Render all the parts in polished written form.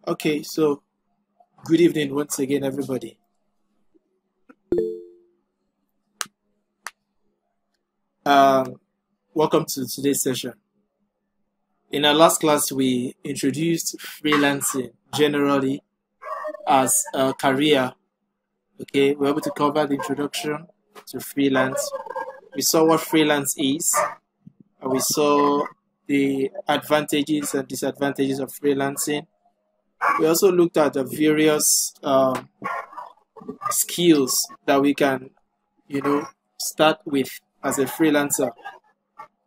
Okay, so good evening once again, everybody. Welcome to today's session. In our last class, we introduced freelancing generally as a career. Okay, we were able to cover the introduction to freelance. We saw what freelance is, and we saw the advantages and disadvantages of freelancing. We also looked at the various skills that we can, start with as a freelancer.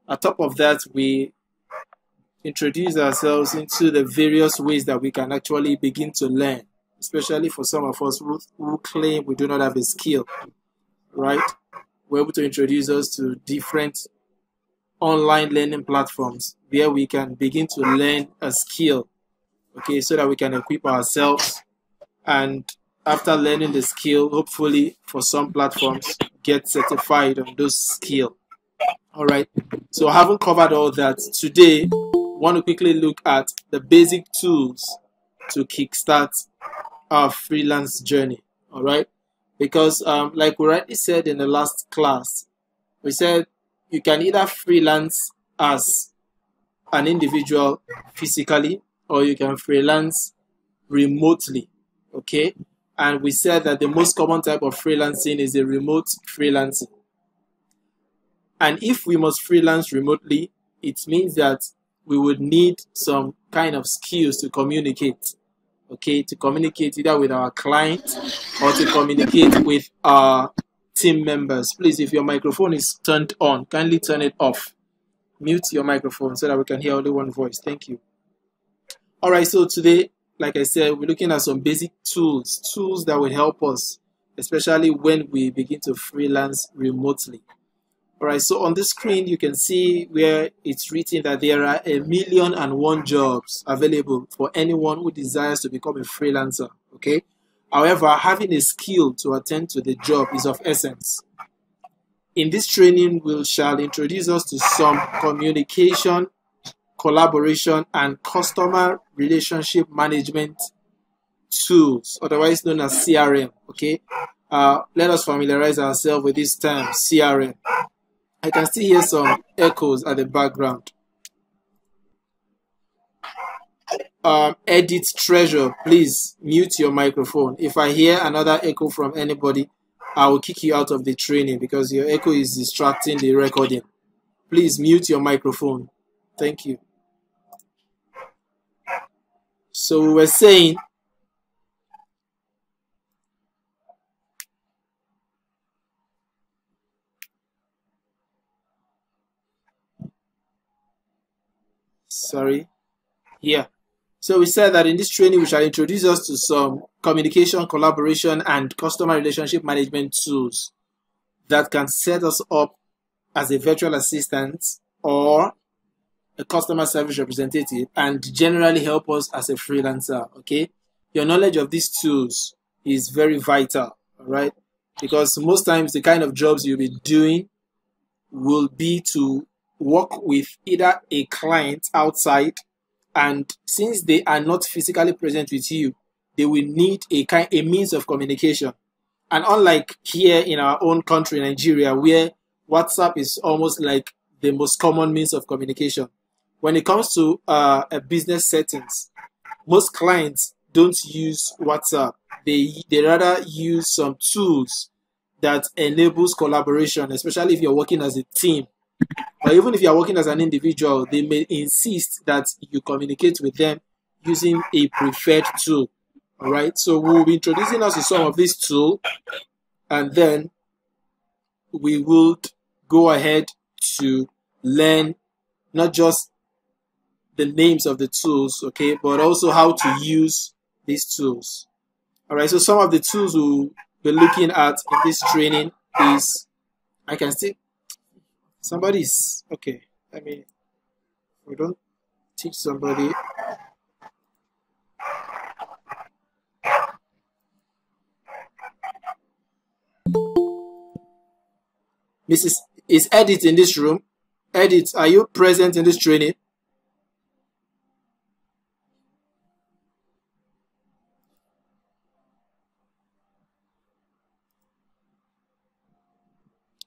On top of that, we introduce ourselves into the various ways that we can actually begin to learn, especially for some of us who claim we do not have a skill, right? We're able to introduce us to different online learning platforms where we can begin to learn a skill, okay, so that we can equip ourselves and after learning the skill, hopefully for some platforms, get certified on those skills. All right. So having covered all that, today I want to quickly look at the basic tools to kickstart our freelance journey. All right. Because like we rightly said in the last class, we said you can either freelance as an individual physically or you can freelance remotely. Okay. And we said that the most common type of freelancing is a remote freelancing. And if we must freelance remotely, it means that we would need some kind of skills to communicate. Okay, to communicate either with our client or to communicate with our team members. Please, if your microphone is turned on, kindly turn it off. Mute your microphone so that we can hear only one voice. Thank you. All right, so today, like I said, we're looking at some basic tools that will help us, especially when we begin to freelance remotely. All right, so on the screen, you can see where it's written that there are 1,000,001 jobs available for anyone who desires to become a freelancer, okay? However, having a skill to attend to the job is of essence. In this training, we shall introduce us to some communication, collaboration, and customer relationship management tools, otherwise known as CRM, okay? Let us familiarize ourselves with this term, CRM. I can still hear some echoes at the background. Edit Treasure, please mute your microphone. If I hear another echo from anybody, I will kick you out of the training because your echo is distracting the recording. Please mute your microphone. Thank you. So we were saying, So we said that in this training, we shall introduce us to some communication, collaboration, and customer relationship management tools that can set us up as a virtual assistant or a customer service representative and generally help us as a freelancer, okay? Your knowledge of these tools is very vital, all right? Because most times the kind of jobs you'll be doing will be to work with either a client outside, and since they are not physically present with you, they will need a means of communication. And unlike here in our own country, Nigeria, where WhatsApp is almost like the most common means of communication, when it comes to a business settings, most clients don't use WhatsApp. They rather use some tools that enables collaboration, especially if you're working as a team. Or even if you're working as an individual, they may insist that you communicate with them using a preferred tool. All right, so we'll be introducing us to some of these tools, and then we will go ahead to learn not just the names of the tools, okay, but also how to use these tools. All right, so some of the tools we'll be looking at in this training is, I can see somebody's, okay, I mean, we don't teach somebody. Is Edith in this room? Edith, are you present in this training?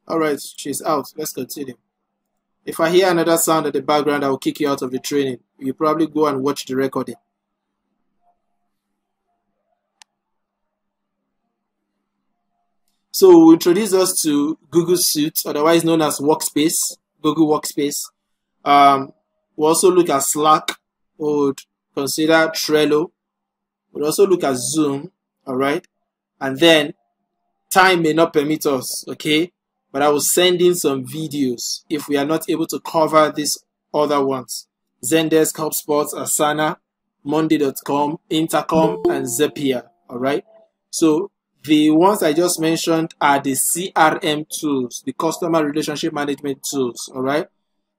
All right, she's out. Let's continue. If I hear another sound at the background, I will kick you out of the training. You probably go and watch the recording. So we'll introduce us to Google Suite, otherwise known as Workspace, Google Workspace. We'll also look at Slack. We'll consider Trello. We'll also look at Zoom, all right? And then time may not permit us, okay? But I will send in some videos if we are not able to cover these other ones. Zendesk, HubSpot, Asana, Monday.com, Intercom, and Zapier, all right? So the ones I just mentioned are the CRM tools, the customer relationship management tools, all right?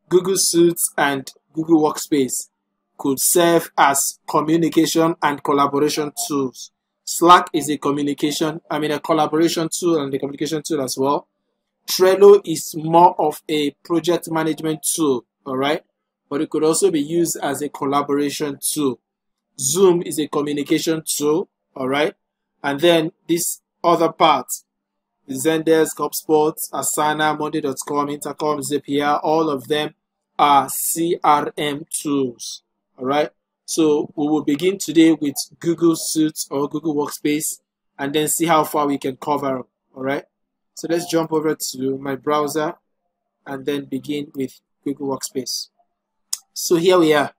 Google Suites and Google Workspace could serve as communication and collaboration tools. Slack is a collaboration tool and a communication tool as well. Trello is more of a project management tool, all right? But it could also be used as a collaboration tool. Zoom is a communication tool, all right? And then this other part, the Zendesk, HubSpot, Asana, Monday.com, Intercom, Zapier, all of them are CRM tools, all right? So we will begin today with Google Suites or Google Workspace and then see how far we can cover, all right? So let's jump over to my browser and then begin with Google Workspace. So here we are.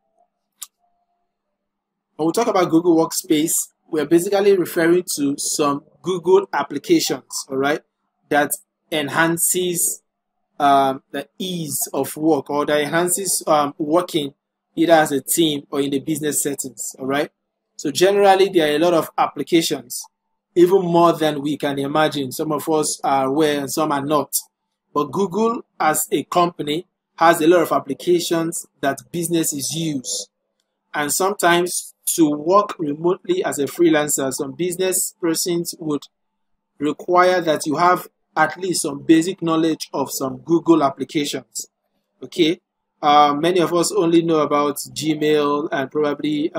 When we talk about Google Workspace, we're basically referring to some Google applications, all right, that enhances the ease of work, or that enhances working either as a team or in the business settings, all right? So generally, there are a lot of applications, even more than we can imagine. Some of us are aware and some are not. But Google as a company has a lot of applications that businesses use. And sometimes to work remotely as a freelancer, some business persons would require that you have at least some basic knowledge of some Google applications. Okay, many of us only know about Gmail and probably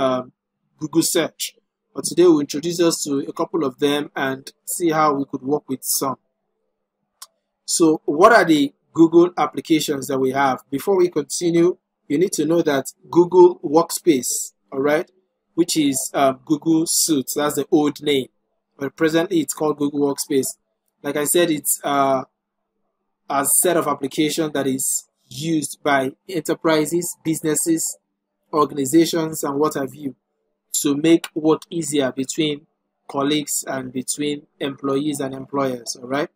Google Search. But today we'll introduce us to a couple of them and see how we could work with some. So what are the Google applications that we have? Before we continue, you need to know that Google Workspace, all right, which is Google Suites, that's the old name, but presently it's called Google Workspace. Like I said, it's a set of applications that is used by enterprises, businesses, organizations, and what have you, to make work easier between colleagues and between employees and employers, all right?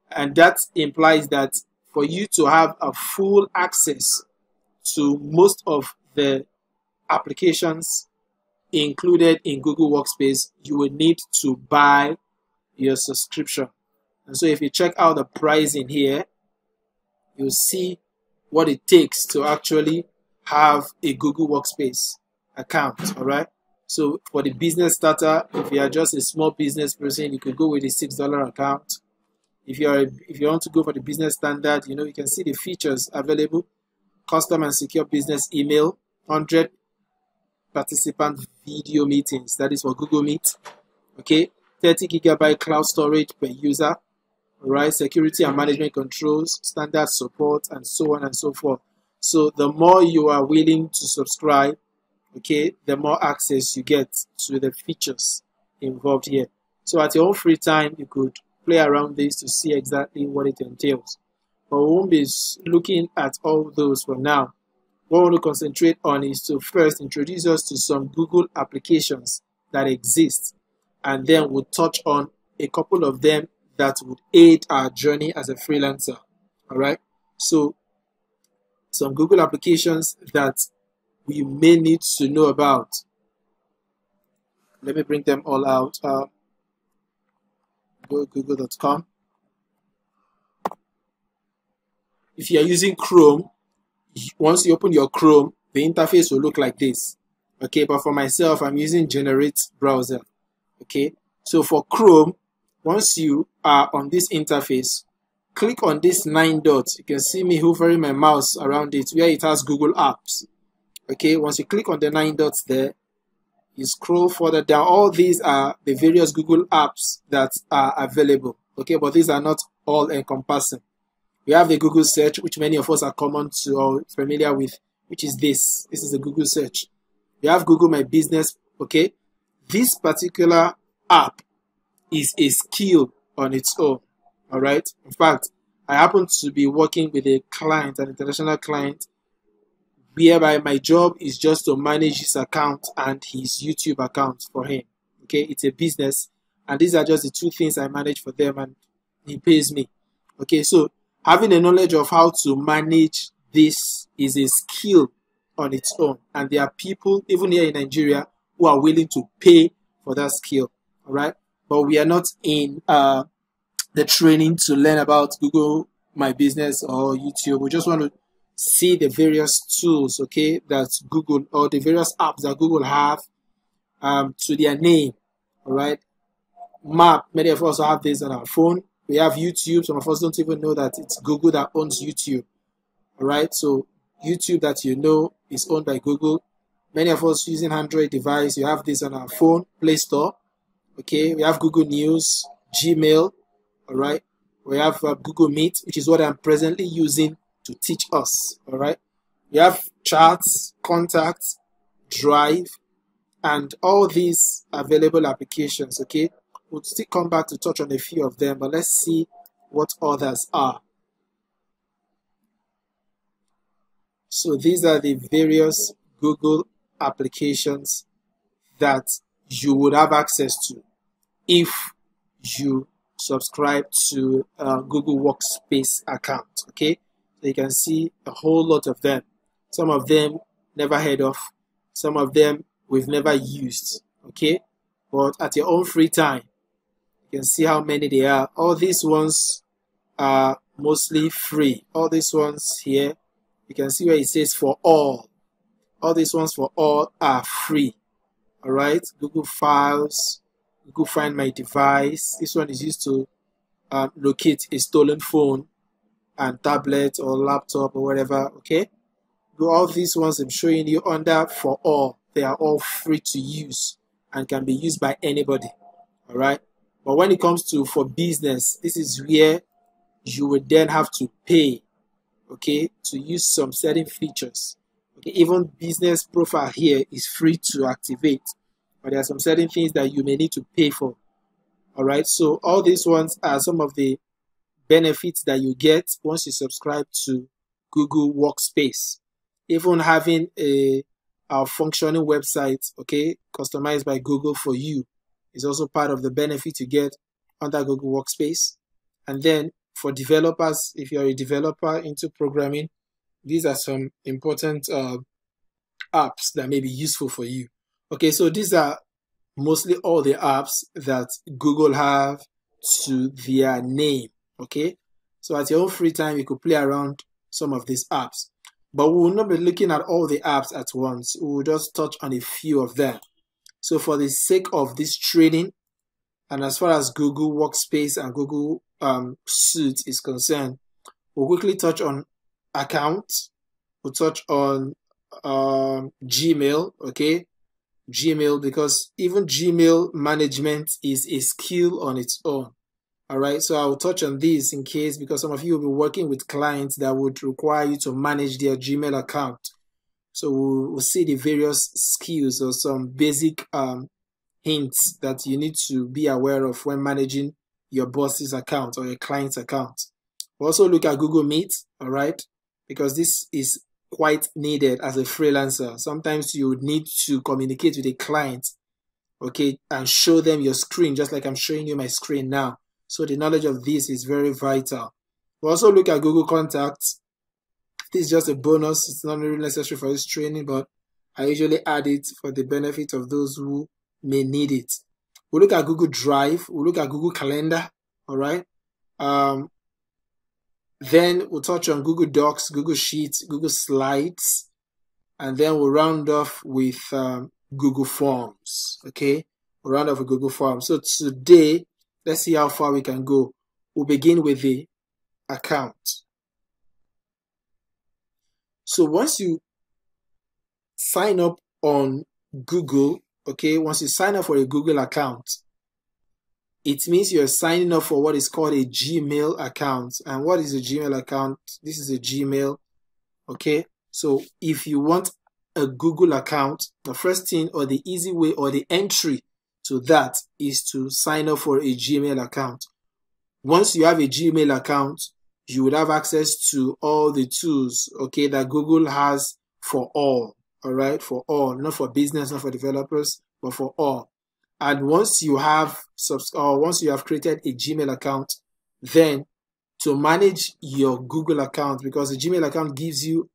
And that implies that for you to have a full access to most of the applications included in Google Workspace, you will need to buy your subscription. And so if you check out the pricing here, you'll see what it takes to actually have a Google Workspace account, all right? So for the business starter, if you are just a small business person, you could go with a $6 account. If you want to go for the business standard, you can see the features available: custom and secure business email, 100 participant video meetings, that is for Google Meet, okay, 30 gigabyte cloud storage per user, all right, security and management controls, standard support, and so on and so forth. So the more you are willing to subscribe, okay, the more access you get to the features involved here. So at your own free time, you could play around this to see exactly what it entails. But we won't be looking at all those for now. What we want to concentrate on is to first introduce us to some Google applications that exist, and then we'll touch on a couple of them that would aid our journey as a freelancer. All right, so some Google applications that we may need to know about. Let me bring them all out. Go google.com. If you are using Chrome, once you open your Chrome, the interface will look like this. Okay, but for myself, I'm using Generate browser. Okay, so for Chrome, once you are on this interface, click on this 9 dots. You can see me hovering my mouse around it where it has Google Apps. Okay, once you click on the 9 dots there, you scroll further down. All these are the various Google apps that are available. Okay, but these are not all encompassing. We have the Google search, which many of us are common to or familiar with, which is this. This is the Google search. We have Google My Business. Okay, this particular app is a skill on its own. All right. In fact, I happen to be working with a client, an international client, whereby my job is just to manage his account and his YouTube account for him. Okay, it's a business, and these are just the two things I manage for them, and he pays me. Okay, so having a knowledge of how to manage this is a skill on its own, and there are people even here in Nigeria who are willing to pay for that skill. All right, but we are not in the training to learn about Google My Business or YouTube. We just want to see the various tools, okay, that Google or the various apps that Google have to their name. All right, Map, many of us have this on our phone. We have YouTube. Some of us don't even know that it's Google that owns YouTube. All right, so YouTube that you know is owned by Google. Many of us using Android device, you have this on our phone, Play Store. Okay, we have Google News, Gmail. All right, we have Google Meet, which is what I'm presently using to teach us. All right, we have Charts, Contacts, Drive, and all these available applications. Okay, we'll still come back to touch on a few of them, but let's see what others are. So these are the various Google applications that you would have access to if you subscribe to a Google Workspace account. Okay, so you can see a whole lot of them. Some of them never heard of, some of them we've never used. Okay, but at your own free time, you can see how many they are. All these ones are mostly free. All these ones here, you can see where it says for all. All these ones for all are free. All right, Google Files, Google Find My Device. This one is used to locate a stolen phone and tablet or laptop or whatever. Okay, all these ones I'm showing you under for all. They are all free to use and can be used by anybody. All right, but when it comes to for business, this is where you would then have to pay, okay, to use some certain features. Okay, even business profile here is free to activate, but there are some certain things that you may need to pay for. All right, so all these ones are some of the benefits that you get once you subscribe to Google Workspace. Even having a functioning website, okay, customized by Google for you, is also part of the benefit you get under Google Workspace. And then for developers, if you're a developer into programming, these are some important apps that may be useful for you. Okay, so these are mostly all the apps that Google have to their name. Okay, so at your own free time, you could play around some of these apps, but we will not be looking at all the apps at once. We will just touch on a few of them. So for the sake of this training, and as far as Google Workspace and Google Suite is concerned, we'll quickly touch on accounts. We'll touch on Gmail, okay? Gmail, because even Gmail management is a skill on its own. All right, so I'll touch on this in case, because some of you will be working with clients that would require you to manage their Gmail account. So we'll see the various skills or some basic hints that you need to be aware of when managing your boss's account or your client's account. We'll also look at Google Meet, all right, because this is quite needed as a freelancer. Sometimes you would need to communicate with a client, okay, and show them your screen, just like I'm showing you my screen now. So the knowledge of this is very vital. We'll also look at Google Contacts. This is just a bonus. It's not really necessary for this training, but I usually add it for the benefit of those who may need it. We'll look at Google Drive. We'll look at Google Calendar, all right? Then we'll touch on Google Docs, Google Sheets, Google Slides, and then we'll round off with Google Forms, okay? We'll round off with Google Forms. So today, let's see how far we can go. We'll begin with the account. So once you sign up on Google, okay, once you sign up for a Google account, it means you're signing up for what is called a Gmail account. And what is a Gmail account? This is a Gmail. Okay, so if you want a Google account, the first thing or the easy way or the entry to that is to sign up for a Gmail account. Once you have a Gmail account, you would have access to all the tools, okay, that Google has for all right, for all, not for business, not for developers, but for all. And once you have created a Gmail account, then to manage your Google account, because the Gmail account gives you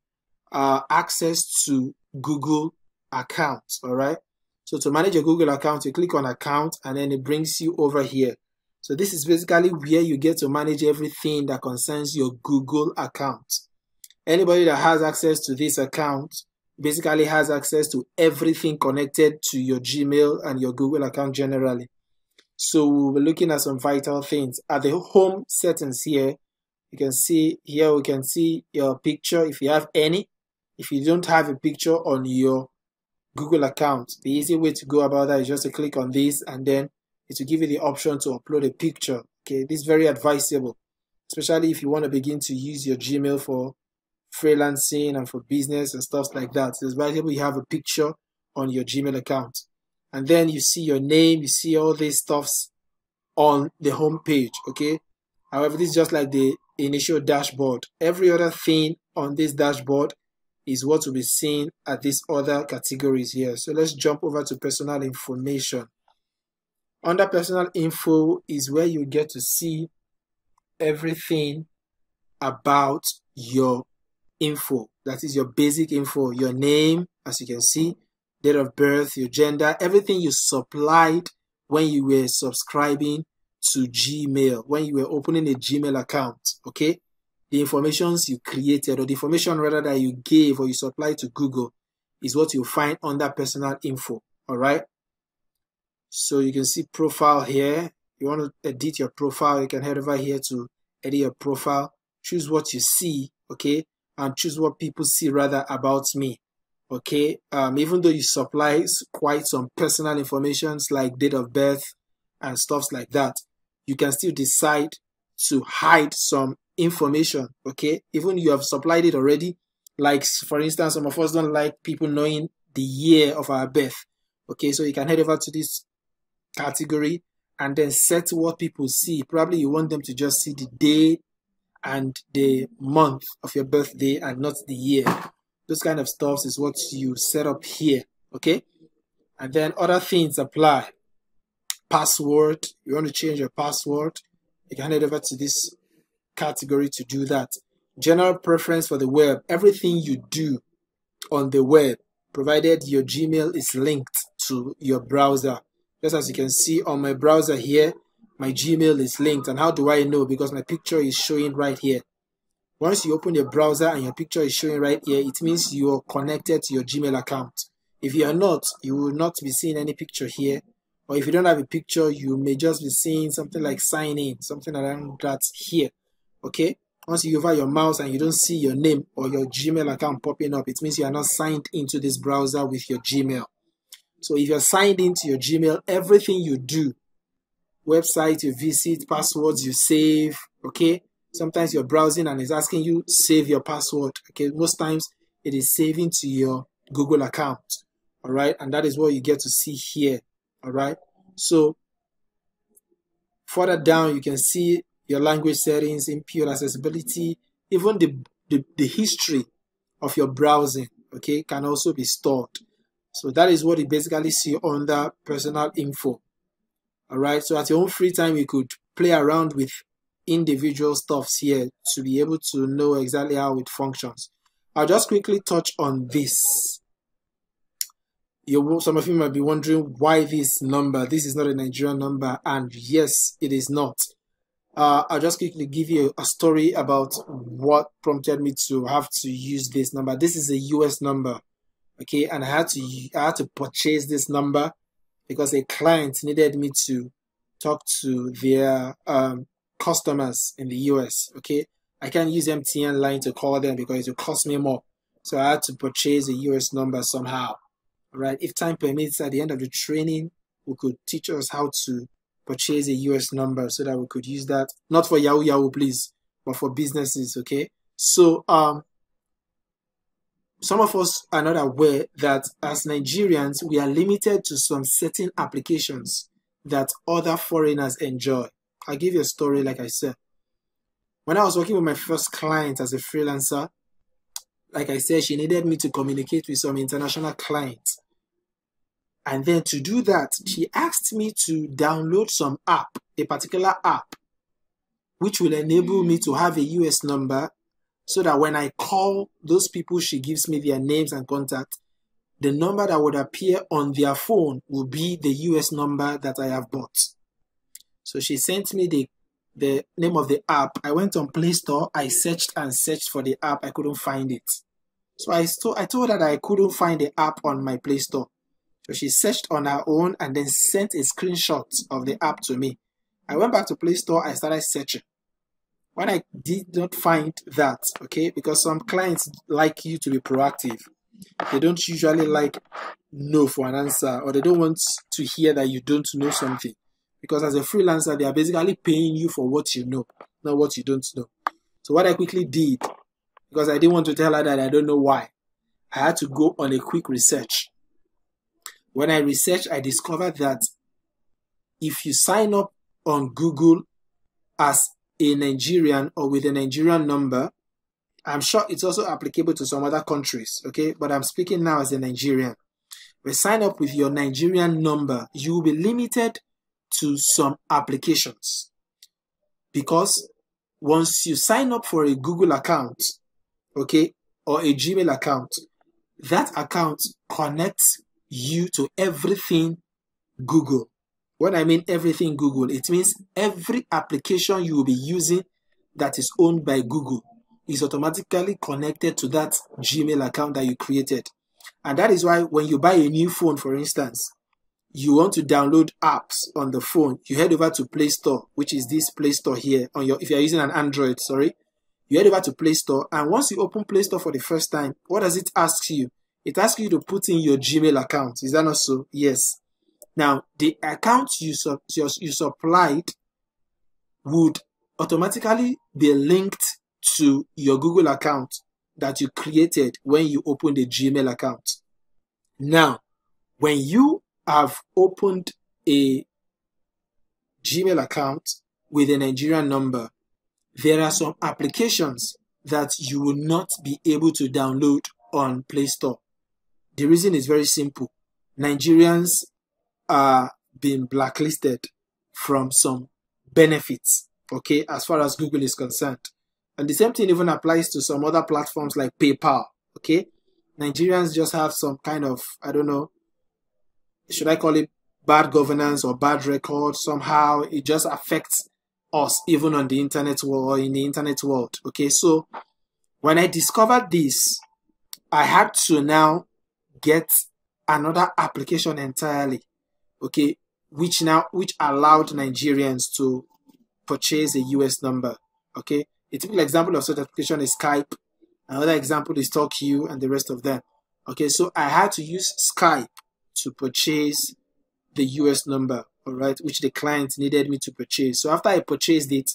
access to Google accounts, all right? So to manage your Google account, you click on account and then it brings you over here. So this is basically where you get to manage everything that concerns your Google account. Anybody that has access to this account basically has access to everything connected to your Gmail and your Google account generally. So we'll be looking at some vital things. At the home settings here, you can see here, we can see your picture if you have any. If you don't have a picture on your Google account, the easy way to go about that is just to click on this and then it will give you the option to upload a picture. Okay, this is very advisable, especially if you want to begin to use your Gmail for freelancing and for business and stuff like that. So it's valuable you have a picture on your Gmail account. And then you see your name, you see all these stuffs on the home page, okay? However, this is just like the initial dashboard. Every other thing on this dashboard is what will be seen at these other categories here. So let's jump over to personal information. Under personal info is where you get to see everything about your info. That is your basic info, your name, as you can see, date of birth, your gender, everything you supplied when you were subscribing to Gmail, when you were opening a Gmail account, okay? The informations you created, or the information rather that you gave or you supplied to Google, is what you find under personal info, all right? So you can see profile here. You want to edit your profile, you can head over here to edit your profile, choose what you see, okay? And choose what people see rather about me, okay? Even though you supply quite some personal information like date of birth and stuff like that, you can still decide to hide some information, okay? Even you have supplied it already, like for instance, some of us don't like people knowing the year of our birth, okay? So you can head over to this category and then set what people see. Probably you want them to just see the day and the month of your birthday and not the year. Those kind of stuff is what you set up here, okay? And then other things apply. Password, you want to change your password, you can head over to this category to do that. General preference for the web, everything you do on the web, provided your Gmail is linked to your browser. Just as you can see on my browser here, my Gmail is linked. And how do I know? Because my picture is showing right here. Once you open your browser and your picture is showing right here, it means you are connected to your Gmail account. If you are not, you will not be seeing any picture here. Or if you don't have a picture, you may just be seeing something like sign in, something around that here. Okay? Once you hover your mouse and you don't see your name or your Gmail account popping up, it means you are not signed into this browser with your Gmail. So if you're signed into your Gmail, everything you do, website you visit, passwords you save, okay? Sometimes you're browsing and it's asking you save your password, okay? Most times it is saving to your Google account, all right? And that is what you get to see here, all right? So further down, you can see your language settings, impure accessibility, even the history of your browsing, okay, can also be stored. So that is what you basically see under personal info. All right, so at your own free time, you could play around with individual stuffs here to be able to know exactly how it functions. I'll just quickly touch on this. Some of you might be wondering why this number. This is not a Nigerian number, and yes, it is not. I'll just quickly give you a story about what prompted me to have to use this number. This is a US number, okay, and I had to purchase this number because a client needed me to talk to their customers in the US, okay? I can't use MTN line to call them because it will cost me more. So I had to purchase a US number somehow, all right? If time permits, at the end of the training, we could teach us how to purchase a US number so that we could use that, not for Yahoo Yahoo, please, but for businesses. Okay, so some of us are not aware that as Nigerians, we are limited to some certain applications that other foreigners enjoy. I'll give you a story. Like I said, when I was working with my first client as a freelancer, like I said, she needed me to communicate with some international clients. And then to do that, she asked me to download some app, a particular app, which will enable me to have a US number, so that when I call those people, she gives me their names and contact, the number that would appear on their phone will be the US number that I have bought. So she sent me the name of the app. I went on Play Store. I searched and searched for the app. I couldn't find it. So I told her that I couldn't find the app on my Play Store. So she searched on her own and then sent a screenshot of the app to me. I went back to Play Store. I started searching. When I did not find that, okay, because some clients like you to be proactive. They don't usually like no for an answer, or they don't want to hear that you don't know something. Because as a freelancer, they are basically paying you for what you know, not what you don't know. So what I quickly did, because I didn't want to tell her that I don't know why, I had to go on a quick research. When I researched, I discovered that if you sign up on Google as a Nigerian or with a Nigerian number, I'm sure it's also applicable to some other countries, okay? But I'm speaking now as a Nigerian. When you sign up with your Nigerian number, you will be limited to some applications. Because once you sign up for a Google account, okay, or a Gmail account, that account connects you to everything Google. When I mean everything Google, it means every application you will be using that is owned by Google is automatically connected to that Gmail account that you created. And that is why when you buy a new phone, for instance, you want to download apps on the phone, you head over to Play Store, which is this Play Store here on your, if you're using an Android, sorry, you head over to Play Store, and once you open Play Store for the first time, what does it ask you? It asks you to put in your Gmail account. Is that not so? Yes. Now, the account you supplied would automatically be linked to your Google account that you created when you opened a Gmail account. Now, when you have opened a Gmail account with a Nigerian number, there are some applications that you will not be able to download on Play Store. The reason is very simple. Nigerians are being blacklisted from some benefits, okay, as far as Google is concerned. And the same thing even applies to some other platforms like PayPal, okay? Nigerians just have some kind of, I don't know, should I call it bad governance or bad record? Somehow it just affects us even on the internet world or in the internet world, okay? So when I discovered this, I had to now get another application entirely, okay, which allowed Nigerians to purchase a US number, okay? A typical example of such application is Skype. Another example is TalkU and the rest of them. Okay, so I had to use Skype to purchase the US number, all right, which the client needed me to purchase. So after I purchased it,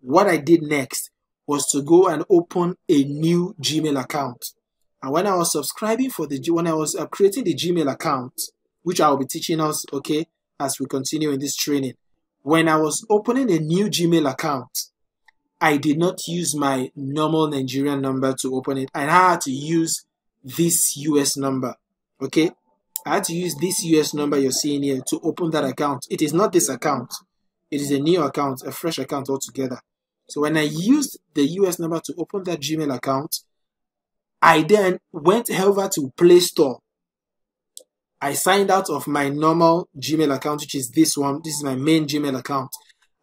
what I did next was to go and open a new Gmail account. And when I was subscribing for when I was creating the Gmail account, which I will be teaching us, okay, as we continue in this training, when I was opening a new Gmail account, I did not use my normal Nigerian number to open it. I had to use this US number, okay? I had to use this US number you're seeing here to open that account. It is not this account. It is a new account, a fresh account altogether. So when I used the US number to open that Gmail account, I then went over to Play Store. I signed out of my normal Gmail account, which is this one. This is my main Gmail account.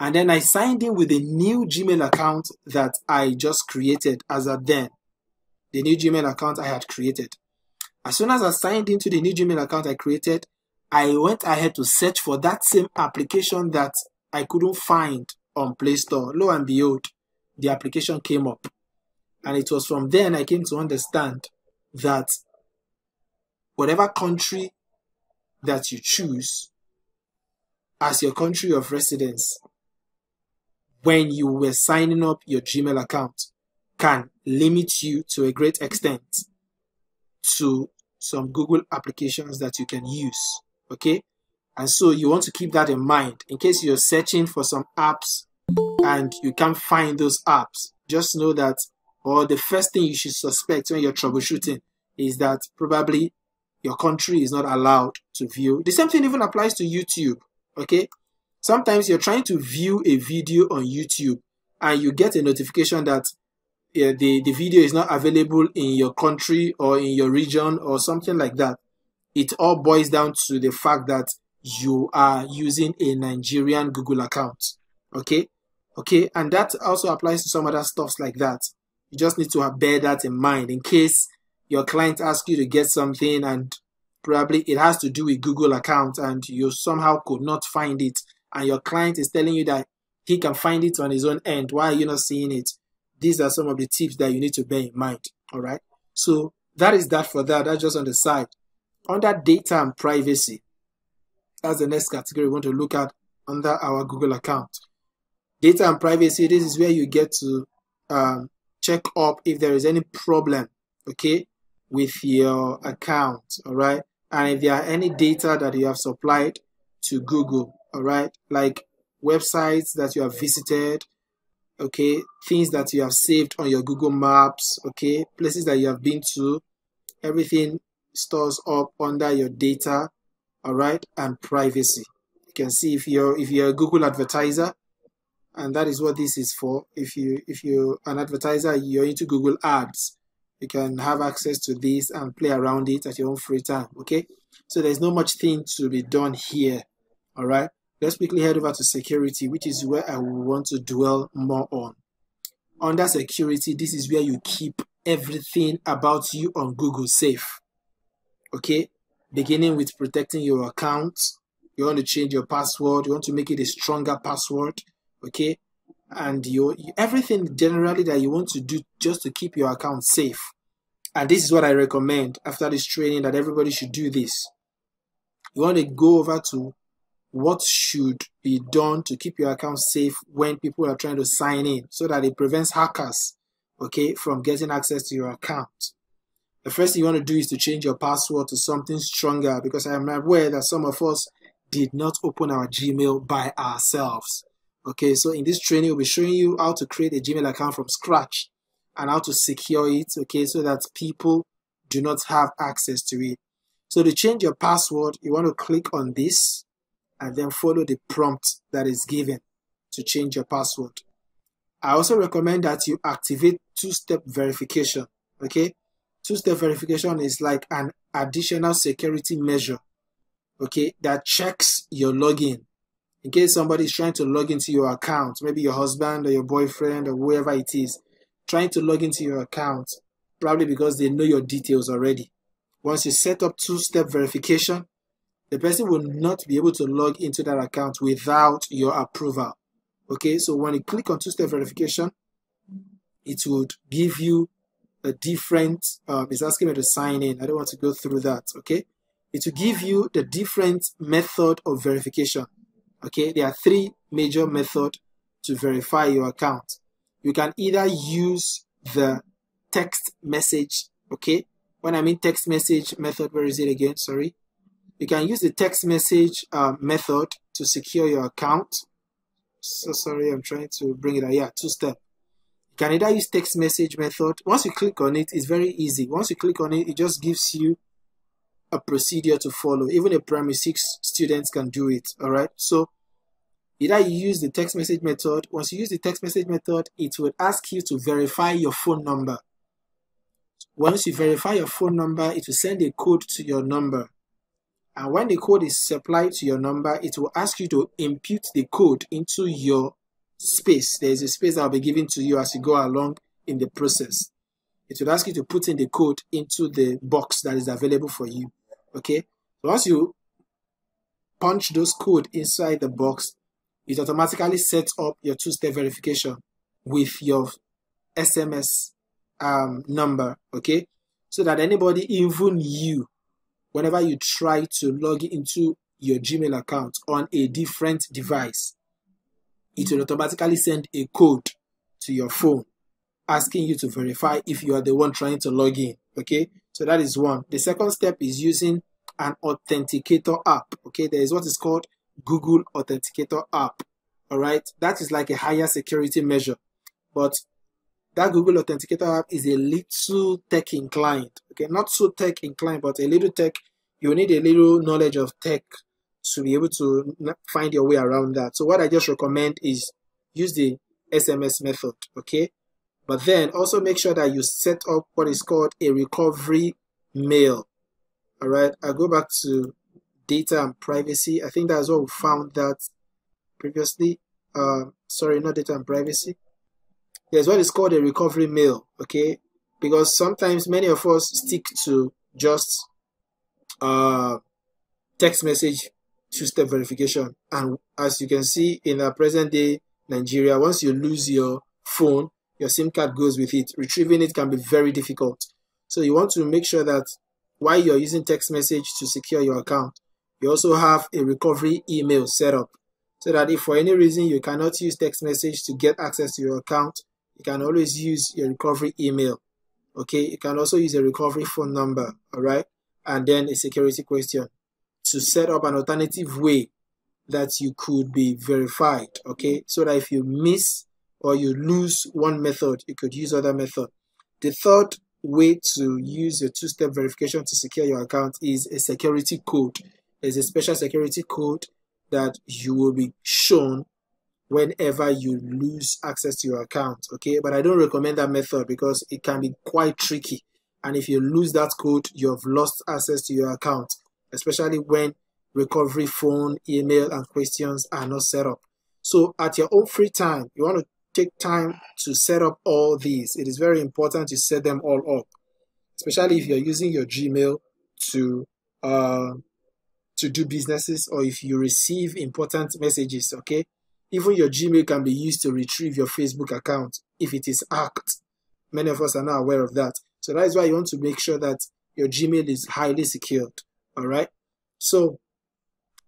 And then I signed in with a new Gmail account that I just created as of then. The new Gmail account I had created. As soon as I signed into the new Gmail account I created, I went ahead to search for that same application that I couldn't find on Play Store. Lo and behold, the application came up. And it was from then I came to understand that whatever country that you choose, as your country of residence when you were signing up your Gmail account can limit you to a great extent to some Google applications that you can use. Okay, and so you want to keep that in mind in case you're searching for some apps and you can't find those apps. Just know that, or the first thing you should suspect when you're troubleshooting is that probably your country is not allowed to view. The same thing even applies to YouTube. Okay, sometimes you're trying to view a video on YouTube and you get a notification that the video is not available in your country or in your region or something like that. It all boils down to the fact that you are using a Nigerian Google account. Okay, and that also applies to some other stuffs like that. You just need to bear that in mind in case your client asks you to get something and probably it has to do with Google account and you somehow could not find it, and your client is telling you that he can find it on his own end. Why are you not seeing it? These are some of the tips that you need to bear in mind. All right, so that is that for that. That's just on the side. Under data and privacy, that's the next category we want to look at under our Google account. Data and privacy, this is where you get to check up if there is any problem, okay, with your account, all right? And if there are any data that you have supplied to Google, all right, like websites that you have visited, okay, things that you have saved on your Google Maps, okay, places that you have been to, everything stores up under your data, all right, and privacy. You can see if you're a Google advertiser, and that is what this is for. If you're an advertiser, you're into Google Ads, you can have access to this and play around it at your own free time. Okay, so there's not much thing to be done here. All right, let's quickly head over to security, which is where I want to dwell more on. Under security, this is where you keep everything about you on Google safe. Okay, beginning with protecting your account. You want to change your password, you want to make it a stronger password, okay, and everything generally that you want to do just to keep your account safe. And this is what I recommend after this training, that everybody should do this. You want to go over to what should be done to keep your account safe when people are trying to sign in, so that it prevents hackers, okay, from getting access to your account. The first thing you want to do is to change your password to something stronger, because I am aware that some of us did not open our Gmail by ourselves. Okay, so in this training, we'll be showing you how to create a Gmail account from scratch and how to secure it, okay, so that people do not have access to it. So to change your password, you want to click on this and then follow the prompt that is given to change your password. I also recommend that you activate two-step verification, okay? Two-step verification is like an additional security measure, okay, that checks your login. In case somebody is trying to log into your account, maybe your husband or your boyfriend or whoever it is, trying to log into your account, probably because they know your details already. Once you set up two-step verification, the person will not be able to log into that account without your approval. Okay, so when you click on two-step verification, it would give you a different, it's asking me to sign in. I don't want to go through that, okay? It will give you the different method of verification. Okay, there are three major methods to verify your account. You can either use the text message, okay? When I mean text message method, where is it again? Sorry. You can use the text message method to secure your account. So sorry, I'm trying to bring it out. Yeah, two-step. You can either use text message method. Once you click on it, it's very easy. Once you click on it, it just gives you a procedure to follow. Even a primary 6 students can do it. All right, so either you use the text message method. Once you use the text message method, it will ask you to verify your phone number. Once you verify your phone number, it will send a code to your number, and when the code is supplied to your number, it will ask you to input the code into your space. There is a space that will be given to you as you go along in the process. It will ask you to put in the code into the box that is available for you. Okay, so once you punch those code inside the box, it automatically sets up your two-step verification with your SMS number, okay, so that anybody, even you, whenever you try to log into your Gmail account on a different device, it will automatically send a code to your phone asking you to verify if you are the one trying to log in. Okay, so that is one. The second step is using an authenticator app. Okay, there is what is called Google Authenticator app. All right, that is like a higher security measure, but that Google Authenticator app is a little tech inclined. Okay, not so tech inclined, but a little tech. You need a little knowledge of tech to be able to find your way around that. So what I just recommend is use the SMS method. Okay, but then also make sure that you set up what is called a recovery mail. All right, I'll go back to data and privacy. I think that's what we found that previously. Sorry, not data and privacy. There's what is called a recovery mail. Okay, because sometimes many of us stick to just text message two-step verification, and as you can see in our present day Nigeria, once you lose your phone, your SIM card goes with it. Retrieving it can be very difficult. So you want to make sure that while you're using text message to secure your account, you also have a recovery email set up, so that if for any reason you cannot use text message to get access to your account, you can always use your recovery email. Okay, you can also use a recovery phone number, all right, and then a security question to set up an alternative way that you could be verified. Okay, so that if you miss or you lose one method, you could use other method. The third way to use a two-step verification to secure your account is a security code. There's a special security code that you will be shown whenever you lose access to your account. Okay, but I don't recommend that method because it can be quite tricky, and if you lose that code, you have lost access to your account, especially when recovery phone, email, and questions are not set up. So at your own free time, you want to take time to set up all these. It is very important to set them all up, especially if you're using your Gmail to do businesses, or if you receive important messages. Okay, even your Gmail can be used to retrieve your Facebook account if it is hacked. Many of us are not aware of that. So that is why you want to make sure that your Gmail is highly secured. All right. So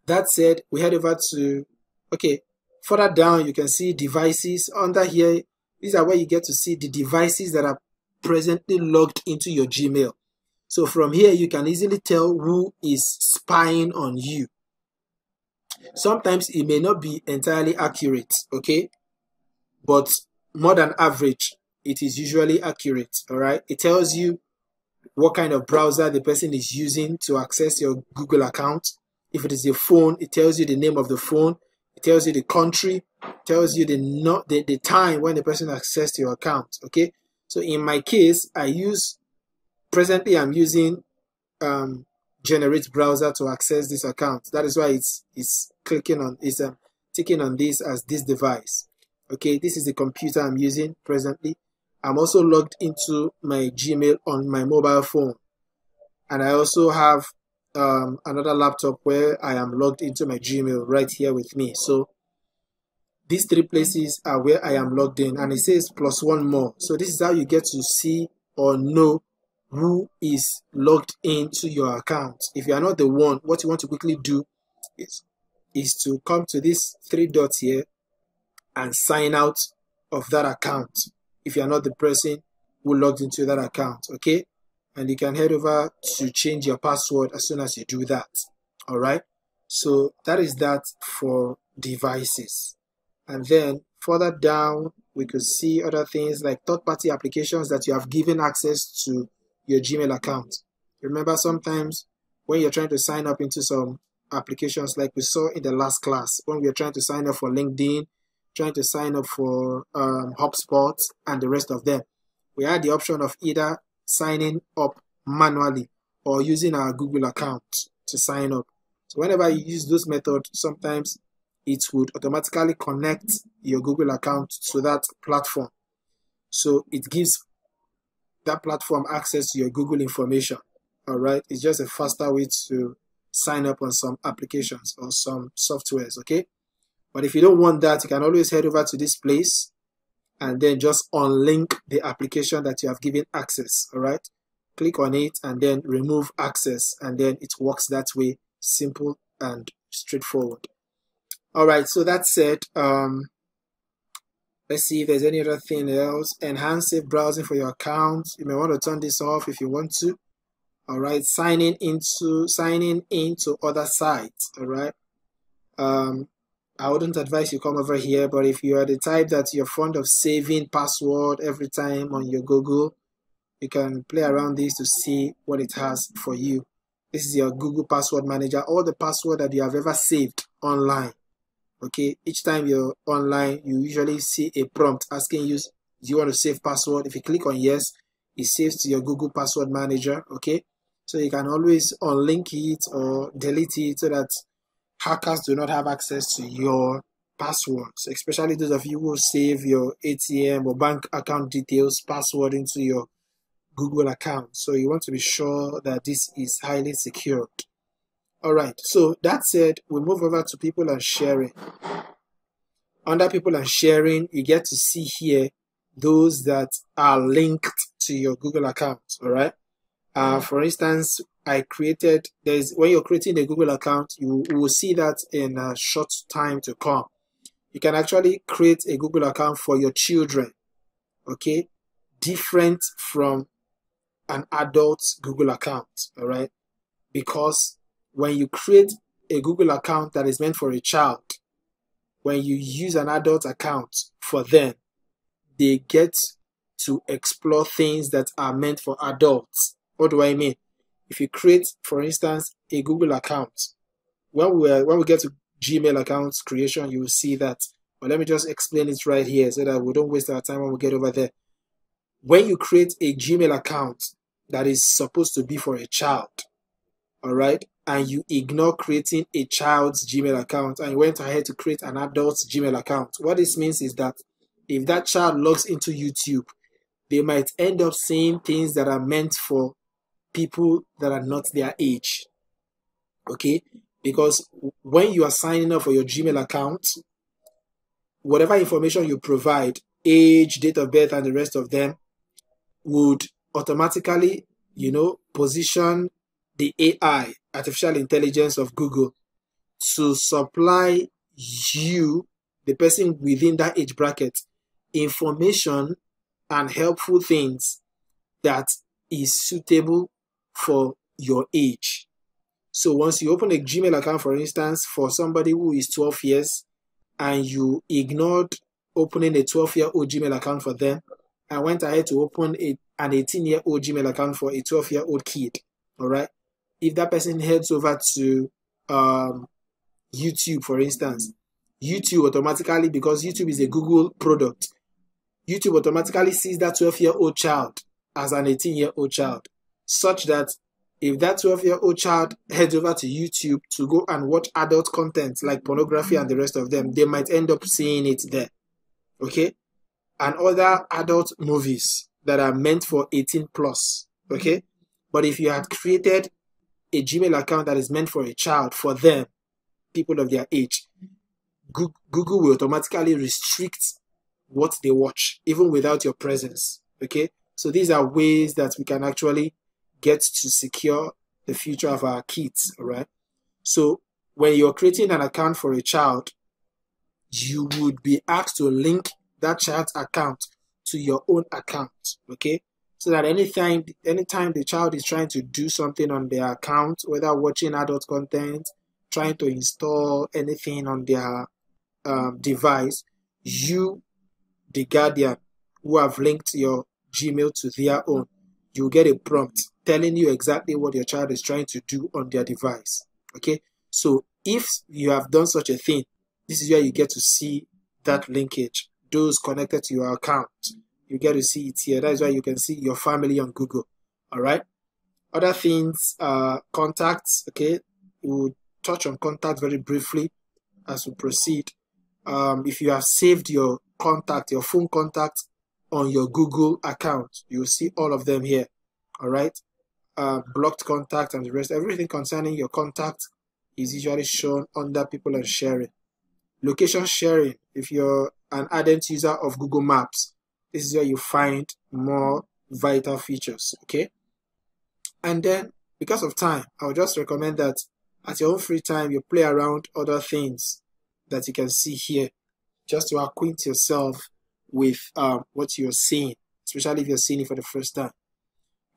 that said, we head over to, okay, further down, you can see devices. Under here, these are where you get to see the devices that are presently logged into your Gmail. So from here, you can easily tell who is spying on you. Sometimes it may not be entirely accurate, okay? But more than average, it is usually accurate, all right? It tells you what kind of browser the person is using to access your Google account. If it is a phone, it tells you the name of the phone. It tells you the country. It tells you the time when the person accessed your account, okay? So in my case, presently I'm using Generate browser to access this account. That is why it's ticking on this as this device. Okay, this is the computer I'm using presently. I'm also logged into my Gmail on my mobile phone, and I also have another laptop where I am logged into my Gmail right here with me. So these three places are where I am logged in, and it says +1 more. So this is how you get to see or know who is logged into your account. If you are not the one, what you want to quickly do is to come to these three dots here and sign out of that account if you are not the person who logged into that account, okay? And you can head over to change your password as soon as you do that. All right, so that is that for devices. And then further down, we could see other things like third-party applications that you have given access to your Gmail account. Remember, sometimes when you're trying to sign up into some applications, like we saw in the last class, when we were trying to sign up for LinkedIn, trying to sign up for HubSpot and the rest of them, we had the option of either signing up manually or using our Google account to sign up. So whenever you use those methods, sometimes it would automatically connect your Google account to that platform. So it gives that platform access to your Google information. All right, it's just a faster way to sign up on some applications or some softwares, okay? But if you don't want that, you can always head over to this place and then just unlink the application that you have given access. All right, click on it and then remove access, and then it works that way. Simple and straightforward. All right, so that said, let's see if there's any other thing else. Enhance safe browsing for your account. You may want to turn this off if you want to. All right, signing into other sites. All right. I wouldn't advise you come over here, but if you are the type that you're fond of saving password every time on your Google, you can play around this to see what it has for you. This is your Google Password Manager, all the password that you have ever saved online. Okay, each time you're online, you usually see a prompt asking you, do you want to save password? If you click on yes, it saves to your Google Password Manager. Okay, so you can always unlink it or delete it so that hackers do not have access to your passwords, especially those of you who save your ATM or bank account details password into your Google account. So you want to be sure that this is highly secured. All right, so that said, we move over to people and sharing. Under people and sharing, you get to see here those that are linked to your Google account. All right. For instance, when you're creating a Google account, you will see that in a short time to come. You can actually create a Google account for your children, okay, different from an adult Google account, all right? Because when you create a Google account that is meant for a child, when you use an adult account for them, they get to explore things that are meant for adults. What do I mean? If you create, for instance, a Google account, when we get to Gmail account creation, you will see that. But let me just explain it right here so that we don't waste our time when we get over there. When you create a Gmail account that is supposed to be for a child, all right, and you ignore creating a child's Gmail account and you went ahead to create an adult's Gmail account, what this means is that if that child logs into YouTube, they might end up seeing things that are meant for people that are not their age. Okay, because when you are signing up for your Gmail account, whatever information you provide, age, date of birth, and the rest of them, would automatically, position the AI, artificial intelligence of Google, to supply you, the person within that age bracket, information and helpful things that is suitable for your age. So once you open a Gmail account, for instance, for somebody who is 12 years, and you ignored opening a 12-year-old Gmail account for them, and went ahead to open an 18-year-old Gmail account for a 12-year-old kid, all right? If that person heads over to YouTube, for instance, YouTube automatically, because YouTube is a Google product, YouTube automatically sees that 12-year-old child as an 18-year-old child, such that if that 12-year-old child heads over to YouTube to go and watch adult content like pornography and the rest of them, they might end up seeing it there, okay? And other adult movies that are meant for 18 plus, okay? But if you had created a Gmail account that is meant for a child, for them, people of their age, Google will automatically restrict what they watch, even without your presence, okay? So these are ways that we can actually get to secure the future of our kids, all right? So when you're creating an account for a child, you would be asked to link that child's account to your own account, okay? So that anytime the child is trying to do something on their account, whether watching adult content, trying to install anything on their device, you, the guardian, who have linked your Gmail to their own, you get a prompt telling you exactly what your child is trying to do on their device, okay? So if you have done such a thing, this is where you get to see that linkage, those connected to your account. You get to see it here. That is why you can see your family on Google, all right? Other things, contacts, okay? We'll touch on contacts very briefly as we proceed. If you have saved your contact, your phone contact on your Google account, you'll see all of them here, all right? Blocked contact and the rest, everything concerning your contact is usually shown under people and sharing. Location sharing, if you're an ardent user of Google Maps, this is where you find more vital features, okay? And then, because of time, I'll just recommend that At your own free time, you play around other things that you can see here, just to acquaint yourself with what you're seeing, especially if you're seeing it for the first time.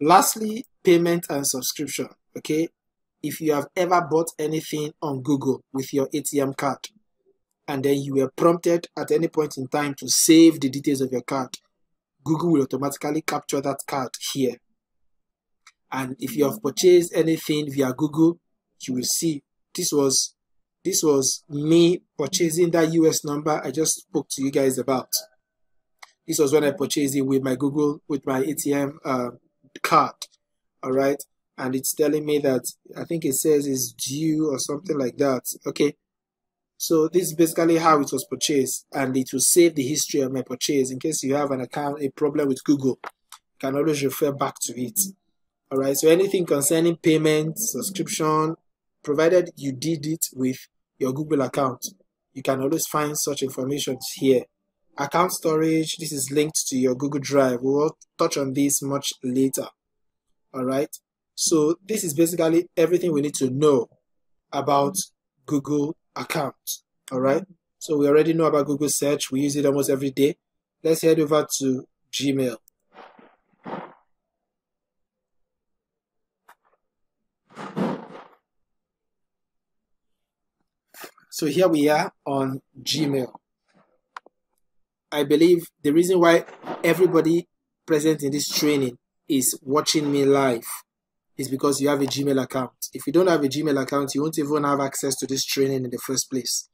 Lastly, payment and subscription. Okay, if you have ever bought anything on Google with your ATM card, and then you were prompted at any point in time to save the details of your card, Google will automatically capture that card here. And if you have purchased anything via Google, you will see this was me purchasing that US number I just spoke to you guys about. This was when I purchased it with my Google, with my ATM card. All right, and it's telling me that I think it says it's due or something like that. Okay, so this is basically how it was purchased, and it will save the history of my purchase. In case you have a problem with Google, you can always refer back to it. All right, so anything concerning payment, subscription, provided you did it with your Google account, you can always find such information here. Account storage, this is linked to your Google Drive. We'll touch on this much later. All right, so this is basically everything we need to know about Google account. All right, so we already know about Google search. We use it almost every day. Let's head over to Gmail. So here we are on Gmail. I believe the reason why everybody present in this training is watching me live is because you have a Gmail account. If you don't have a Gmail account, you won't even have access to this training in the first place.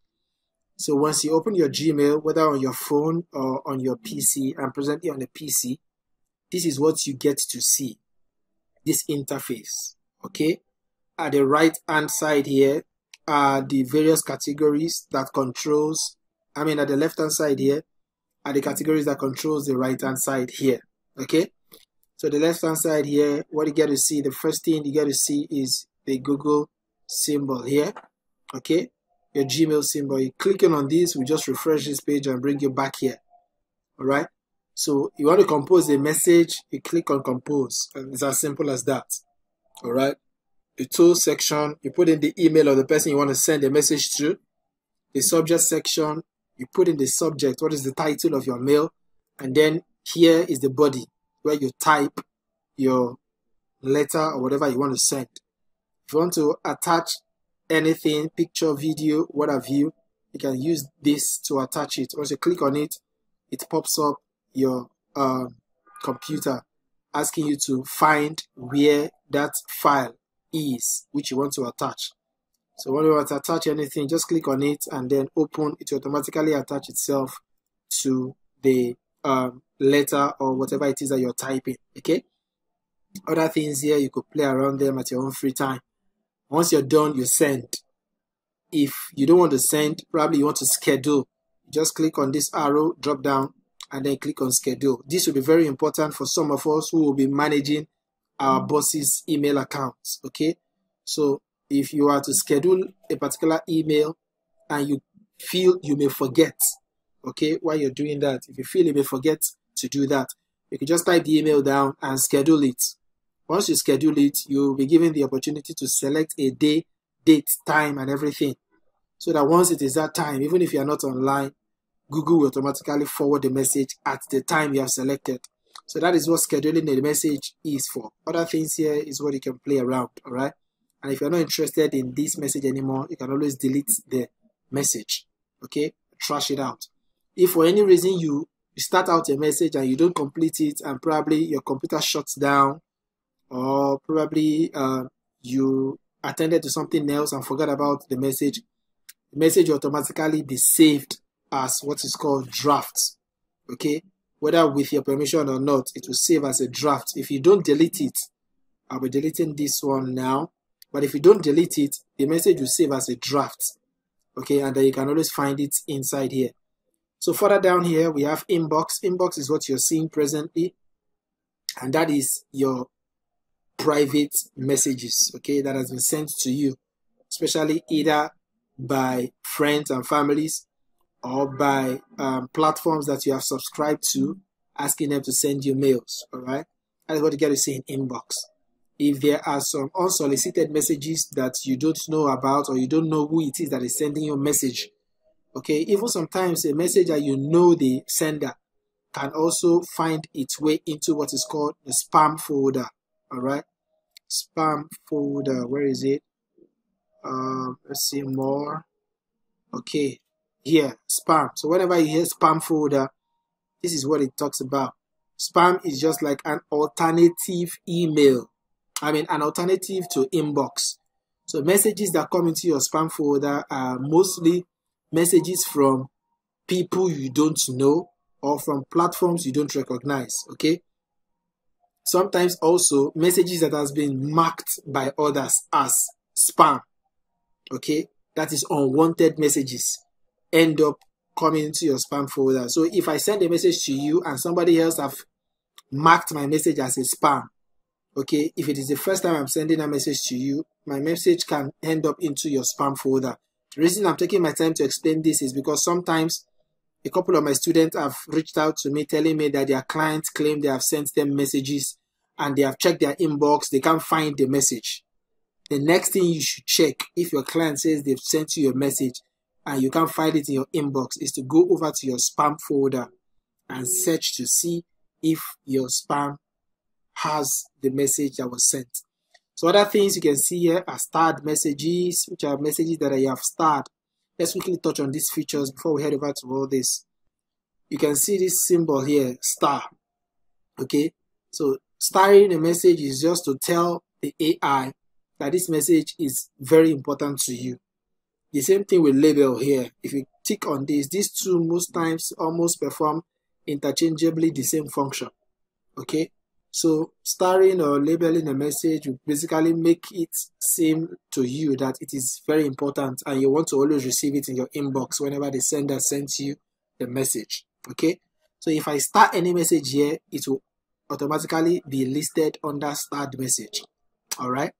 So once you open your Gmail, whether on your phone or on your PC, and presently on a PC, this is what you get to see, this interface. Okay, at the right hand side here are the various categories that controls, at the left hand side here are the categories that controls the right hand side here. Okay, so the left hand side here, what you get to see, the first thing you get to see is the Google symbol here. Okay, your Gmail symbol. You clicking on this will just refresh this page and bring you back here. All right, so you want to compose a message, you click on compose, and it's as simple as that. All right, the tools section, you put in the email of the person you want to send a message to. The subject section, you put in the subject, what is the title of your mail, and then here is the body where you type your letter or whatever you want to send. If you want to attach anything, picture, video, what have you, you can use this to attach it. Once you click on it, it pops up your computer asking you to find where that file is which you want to attach. So when you want to attach anything, just click on it and then open. It will automatically attach itself to the letter or whatever it is that you're typing. Okay, other things here, you could play around them at your own free time. Once you're done, you send. If you don't want to send, probably you want to schedule, just click on this arrow, drop down, and then click on schedule. This will be very important for some of us who will be managing our boss's email accounts. Okay, so if you are to schedule a particular email and you feel you may forget, okay, while you're doing that, if you feel you may forget to do that, you can just type the email down and schedule it. Once you schedule it, you'll be given the opportunity to select a day, date, time, and everything. So that once it is that time, even if you are not online, Google will automatically forward the message at the time you have selected. So that is what scheduling the message is for. Other things here is what you can play around, all right? And if you're not interested in this message anymore, you can always delete the message, okay? Trash it out. If for any reason you start out a message and you don't complete it and probably your computer shuts down, or probably you attended to something else and forgot about the message will automatically be saved as what is called drafts, okay? Whether with your permission or not, it will save as a draft. If you don't delete it, I'll be deleting this one now, but if you don't delete it, the message will save as a draft, okay? And then you can always find it inside here. So further down here, we have inbox. Inbox is what you're seeing presently, and that is your private messages, okay, that has been sent to you, especially either by friends and families or by platforms that you have subscribed to, asking them to send you mails. All right, that is what you get to see in inbox. if there are some unsolicited messages that you don't know about, or you don't know who it is that is sending you a message, okay, even sometimes a message that you know the sender can also find its way into what is called the spam folder. All right, spam folder, where is it? Let's see more. Okay, here, spam. So whenever you hear spam folder, this is what it talks about. Spam is just like an alternative email. I mean, an alternative to inbox. So messages that come into your spam folder are mostly messages from people you don't know or from platforms you don't recognize, okay? Sometimes also messages that has been marked by others as spam, okay? That is unwanted messages end up coming into your spam folder. So if I send a message to you and somebody else have marked my message as a spam, okay, if it is the first time I'm sending a message to you, my message can end up into your spam folder. The reason I'm taking my time to explain this is because sometimes a couple of my students have reached out to me telling me that their clients claim they have sent them messages and they have checked their inbox, they can't find the message. The next thing you should check if your client says they've sent you a message and you can't find it in your inbox is to go over to your spam folder and search to see if your spam has the message that was sent. So other things you can see here are starred messages, which are messages that I have starred. Let's quickly touch on these features before we head over to all this. You can see this symbol here, star. Okay, so starring a message is just to tell the AI that this message is very important to you. The same thing with label here. If you tick on this, these two most times almost perform interchangeably the same function. Okay, so starring or labeling a message will basically make it seem to you that it is very important and you want to always receive it in your inbox whenever the sender sends you the message. Okay, so if I start any message here, it will automatically be listed under starred message. All right,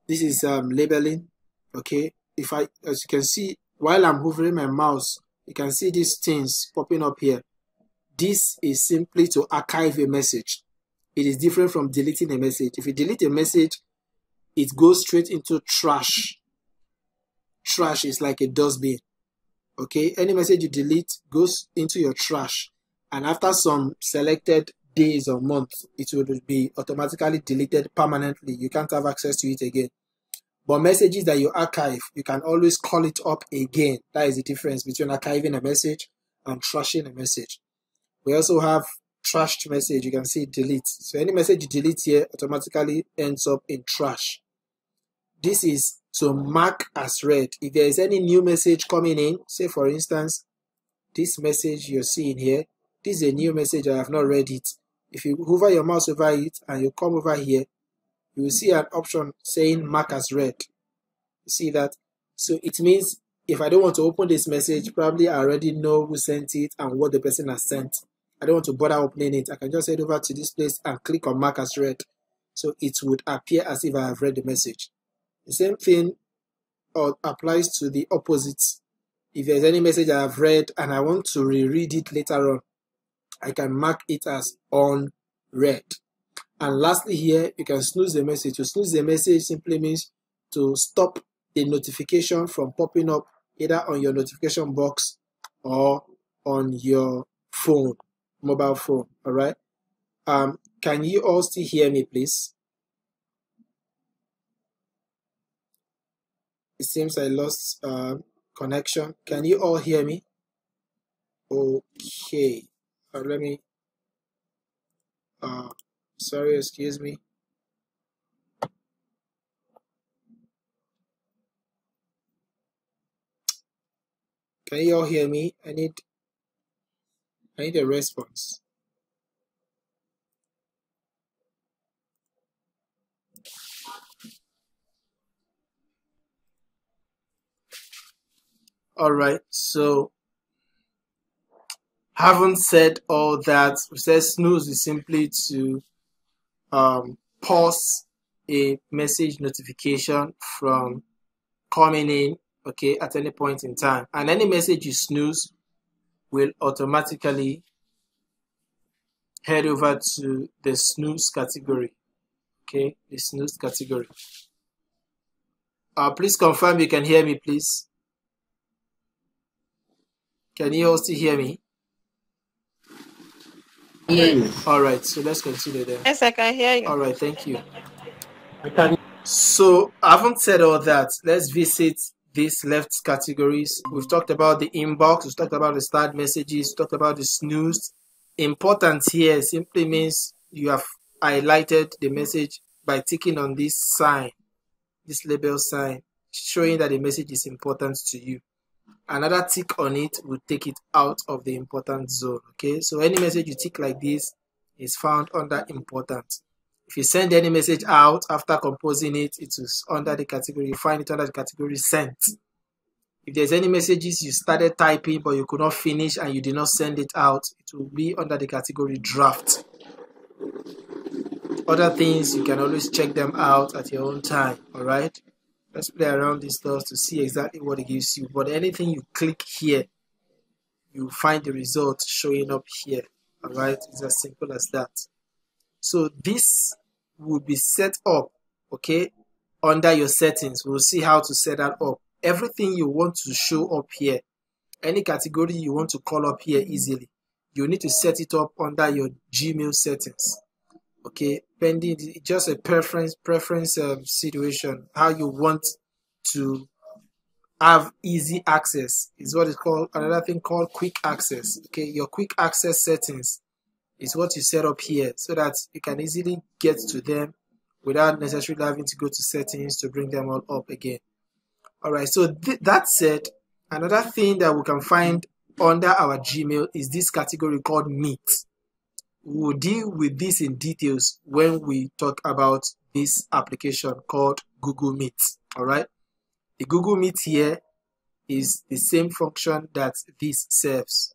this is labeling. Okay, if I, as you can see, while I'm hovering my mouse, you can see these things popping up here. This is simply to archive a message. It is different from deleting a message. If you delete a message, it goes straight into trash. Trash is like a dustbin. Okay, any message you delete goes into your trash, and after some selected days or months, it will be automatically deleted permanently. You can't have access to it again. But messages that you archive, you can always call it up again. That is the difference between archiving a message and trashing a message. We also have trashed message. You can see delete. So any message you delete here automatically ends up in trash. This is to mark as read. If there is any new message coming in, say for instance, this message you're seeing here, this is a new message, I have not read it. If you hover your mouse over it and you come over here, you will see an option saying mark as read. You see that? So it means if I don't want to open this message, probably I already know who sent it and what the person has sent. I don't want to bother opening it. I can just head over to this place and click on mark as read. So it would appear as if I have read the message. The same thing applies to the opposite. If there's any message I have read and I want to reread it later on, I can mark it as unread. And lastly here, you can snooze the message. To snooze the message simply means to stop the notification from popping up either on your notification box or on your phone, mobile phone. All right. Can you all still hear me, please? It seems I lost connection. Can you all hear me? Okay. Let me. Sorry, excuse me. Can you all hear me? I need a response. All right. So, having said all that, we said snooze is simply to pause a message notification from coming in, okay, at any point in time. And any message you snooze will automatically head over to the snooze category. Okay, the snooze category. Please confirm you can hear me, please. Can you all still hear me? Yes. All right, so let's continue then. Yes, I can hear you. All right, thank you. I can. So I haven't said all that. Let's visit these left categories. We've talked about the inbox, we've talked about the start messages, we've talked about the snooze. Important here simply means you have highlighted the message by ticking on this sign, this label sign, showing that the message is important to you. Another tick on it will take it out of the important zone. Okay, so any message you tick like this is found under important. If you send any message out after composing it, it is under the category, you find it under the category sent. If there's any messages you started typing but you could not finish and you did not send it out, it will be under the category draft. Other things, you can always check them out at your own time, all right? Let's play around these stuff to see exactly what it gives you. But anything you click here, you find the result showing up here, all right? It's as simple as that. So this will be set up, okay, under your settings. We'll see how to set that up. Everything you want to show up here, any category you want to call up here easily, you need to set it up under your Gmail settings. Okay, pending just a preference situation, how you want to have easy access is what is called, another thing called quick access. Okay, your quick access settings is what you set up here so that you can easily get to them without necessarily having to go to settings to bring them all up again. All right, so that said, another thing that we can find under our Gmail is this category called Meet. We will deal with this in details when we talk about this application called Google Meet. All right, the Google Meet here is the same function that this serves.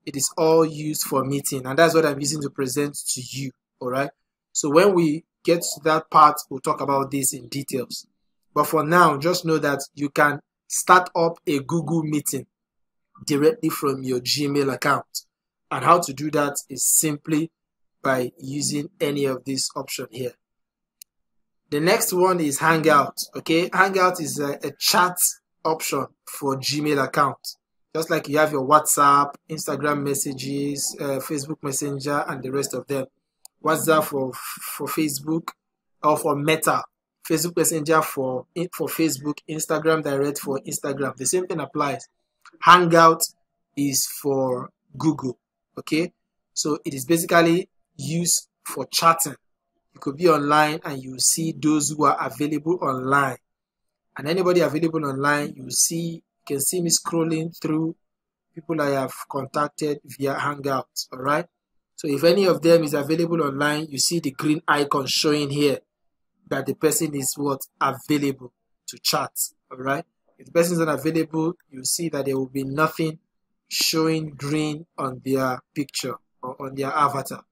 It is all used for meeting, and that's what I'm using to present to you. All right, so when we get to that part, we'll talk about this in details. But for now, just know that you can start up a Google meeting directly from your Gmail account. And how to do that is simply by using any of these options here. The next one is Hangout. Okay, Hangout is a chat option for Gmail account. Just like you have your WhatsApp, Instagram messages, Facebook Messenger, and the rest of them. WhatsApp for Facebook, or for Meta. Facebook Messenger for Facebook, Instagram Direct for Instagram. The same thing applies. Hangout is for Google. Okay, so it is basically used for chatting. You could be online and you see those who are available online. And anybody available online, you can see me scrolling through people I have contacted via Hangout. All right. So if any of them is available online, you see the green icon showing here that the person is available to chat. All right. If the person is not available, you see that there will be nothing showing green on their picture or on their avatar.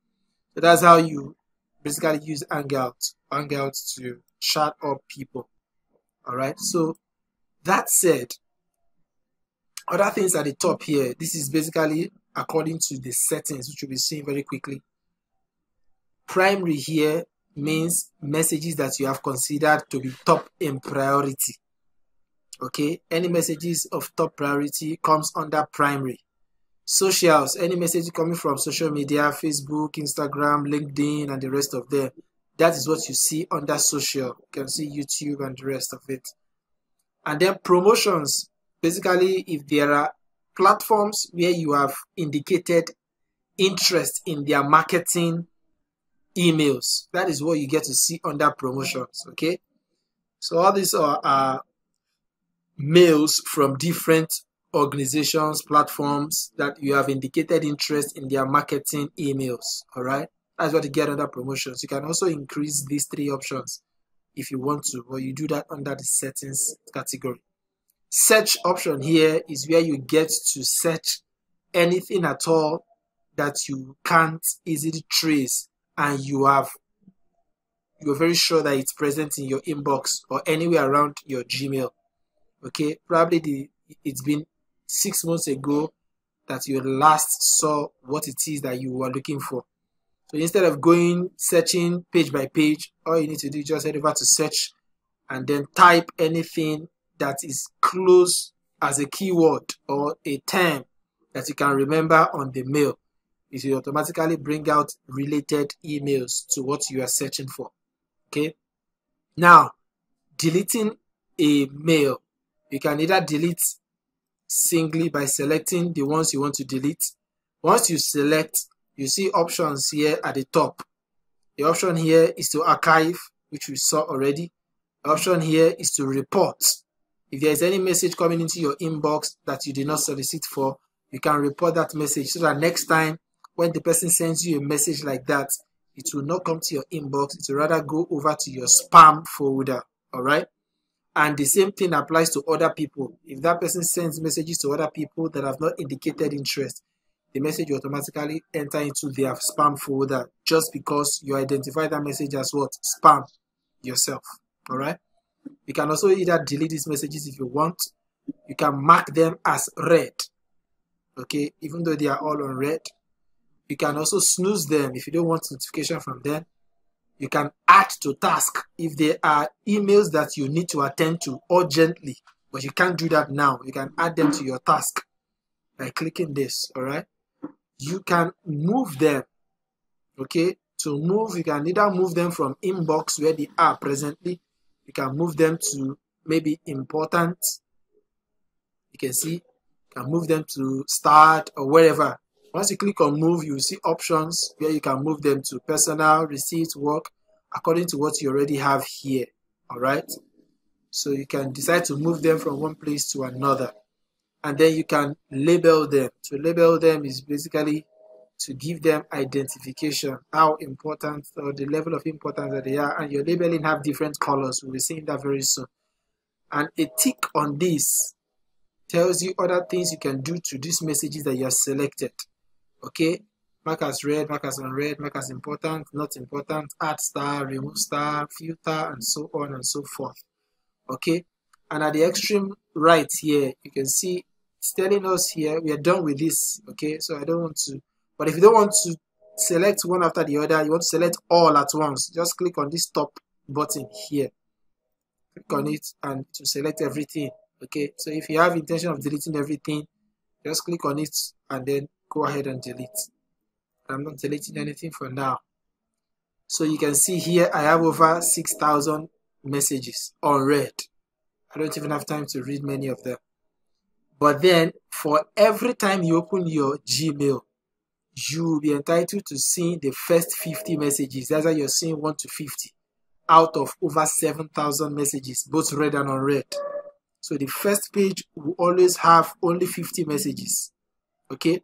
So that's how you basically use Hangout to chat up people. All right. So that said, other things at the top here, this is basically according to the settings, which we'll be seeing very quickly. Primary here means messages that you have considered to be top in priority. Okay, any messages of top priority comes under primary. Socials, any message coming from social media, Facebook, Instagram, LinkedIn, and the rest of them, that is what you see under social. You can see YouTube and the rest of it. And then promotions, basically if there are platforms where you have indicated interest in their marketing emails, that is what you get to see under promotions. Okay, so all these are mails from different organizations, platforms that you have indicated interest in their marketing emails. All right, that's what you get under promotions. You can also increase these three options if you want to, or you do that under the settings category. Search option here is where you get to search anything at all that you can't easily trace and you're very sure that it's present in your inbox or anywhere around your Gmail. Okay, probably it's been 6 months ago that you last saw what it is that you were looking for. So instead of going searching page by page, all you need to do is just head over to search and then type anything that is close as a keyword or a term that you can remember on the mail. It will automatically bring out related emails to what you are searching for. Okay. Now, deleting a mail, you can either delete singly by selecting the ones you want to delete. Once you select, you see options here at the top. The option here is to archive, which we saw already. The option here is to report. If there is any message coming into your inbox that you did not solicit for, you can report that message so that next time when the person sends you a message like that, it will not come to your inbox. It will rather go over to your spam folder. All right. And the same thing applies to other people. If that person sends messages to other people that have not indicated interest, the message will automatically enter into their spam folder just because you identify that message as what? Spam yourself. All right. You can also either delete these messages if you want. You can mark them as read. Okay. Even though they are all on red. You can also snooze them if you don't want notification from them. You can add to task if there are emails that you need to attend to urgently, but you can't do that now. You can add them to your task by clicking this. All right. You can move them. Okay. To move, you can either move them from inbox where they are presently. You can move them to maybe important. You can see. You can move them to start or wherever. Once you click on move, you will see options where you can move them to personal, receipt, work, according to what you already have here. All right. So you can decide to move them from one place to another. And then you can label them. To label them is basically to give them identification, how important or the level of importance that they are. And your labeling have different colors. We'll be seeing that very soon. And a tick on this tells you other things you can do to these messages that you have selected. Okay, mark as read, mark as unread, mark as important, not important, add star, remove star, filter, and so on and so forth. Okay, and at the extreme right here, you can see it's telling us here we are done with this. Okay, so I don't want to, but if you don't want to select one after the other, you want to select all at once, just click on this top button here. Click on it and to select everything. Okay, so if you have intention of deleting everything, just click on it and then go ahead and delete. I'm not deleting anything for now. So you can see here I have over 6,000 messages unread. I don't even have time to read many of them. But then for every time you open your Gmail, you will be entitled to seeing the first 50 messages. That's why you're seeing 1 to 50 out of over 7,000 messages, both read and unread. So the first page will always have only 50 messages. Okay.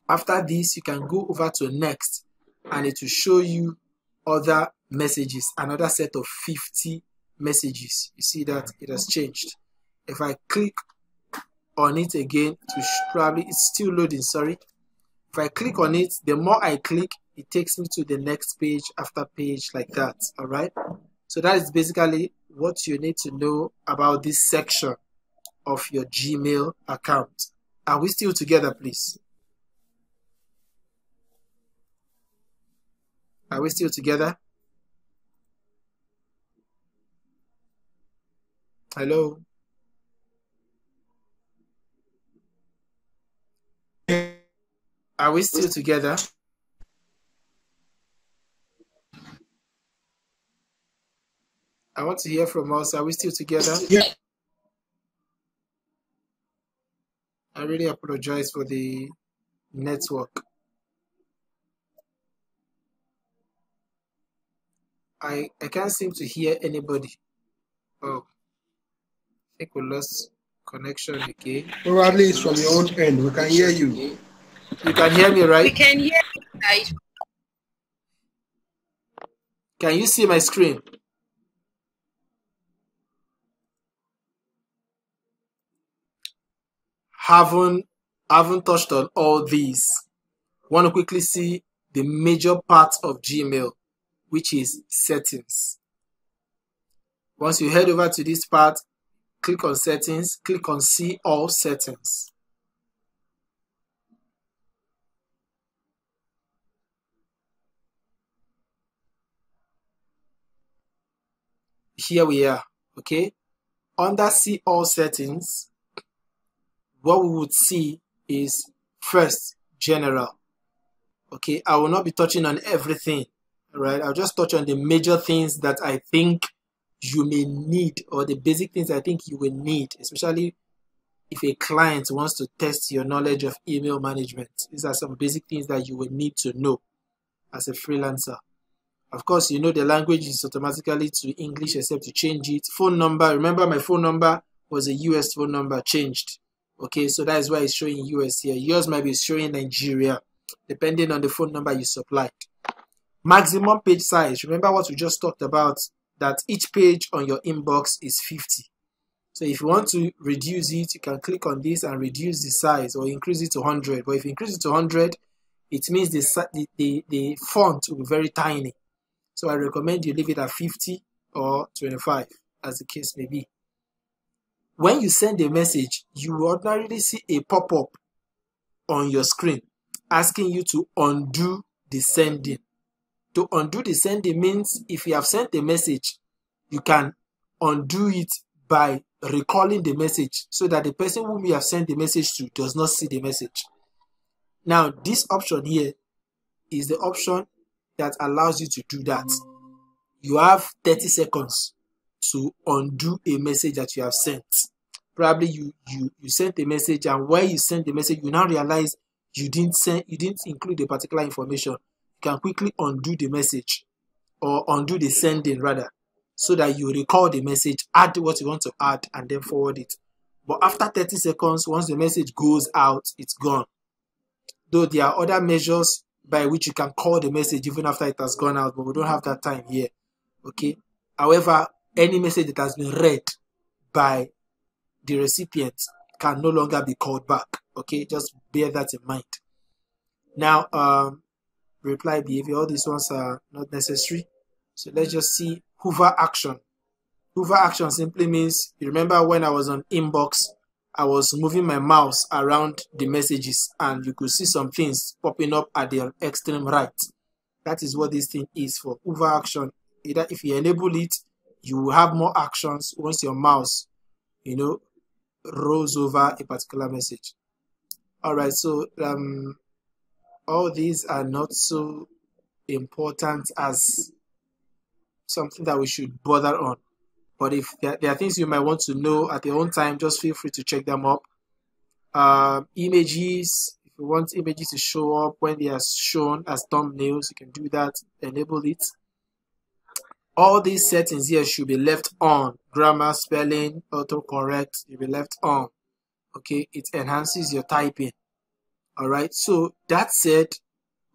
After this, you can go over to next and it will show you other messages, another set of 50 messages. You see that it has changed. If I click on it again, it's still loading, sorry. If I click on it, the more I click, it takes me to the next page after page like that. All right. So that is basically what you need to know about this section of your Gmail account. Are we still together, please? Are we still together? Hello? Are we still together? I want to hear from us. Are we still together? Yeah. I really apologize for the network. I can't seem to hear anybody. Oh, I think we lost connection again. Probably it's from your own end. We can hear you. You can hear me, right? We can hear you guys. Can you see my screen? Haven't touched on all these. Want to quickly see the major part of Gmail, which is settings. Once you head over to this part, click on settings, click on see all settings. here we are. Okay, under see all settings, what we would see is first general. Okay, I will not be touching on everything, right? I'll just touch on the major things that I think you may need, or the basic things I think you will need, especially if a client wants to test your knowledge of email management. These are some basic things that you will need to know as a freelancer. Of course, you know the language is automatically to English except you change it. Phone number, remember my phone number was a US phone number, changed. Okay, so that is why it's showing US here. Yours might be showing Nigeria, depending on the phone number you supplied. Maximum page size, remember what we just talked about, that each page on your inbox is 50. So if you want to reduce it, you can click on this and reduce the size or increase it to 100. But if you increase it to 100, it means the font will be very tiny. So I recommend you leave it at 50 or 25, as the case may be. When you send a message, you will ordinarily see a pop-up on your screen asking you to undo the sending. To undo the sending means if you have sent a message, you can undo it by recalling the message so that the person whom you have sent the message to does not see the message. Now, this option here is the option that allows you to do that. You have 30 seconds to undo a message that you have sent. Probably you sent a message, and while you sent the message, you now realize you didn't include a particular information. You can quickly undo the message, or undo the sending rather, so that you recall the message, add what you want to add, and then forward it. But after 30 seconds, once the message goes out, it's gone. Though there are other measures by which you can call the message even after it has gone out, but we don't have that time here. Okay. However, any message that has been read by the recipient can no longer be called back. Okay, just bear that in mind. Now, reply behavior, all these ones are not necessary. So let's just see hover action. Hover action simply means, you remember when I was on inbox, I was moving my mouse around the messages and you could see some things popping up at the extreme right. That is what this thing is for. Hover action. Either if you enable it, you will have more actions once your mouse, rolls over a particular message. All right, so all these are not so important as something that we should bother on. But if there are things you might want to know at your own time, just feel free to check them up. Images, if you want images to show up when they are shown as thumbnails, you can do that, enable it. All these settings here should be left on. Grammar, spelling, autocorrect, will be left on. Okay, it enhances your typing. All right, so that said,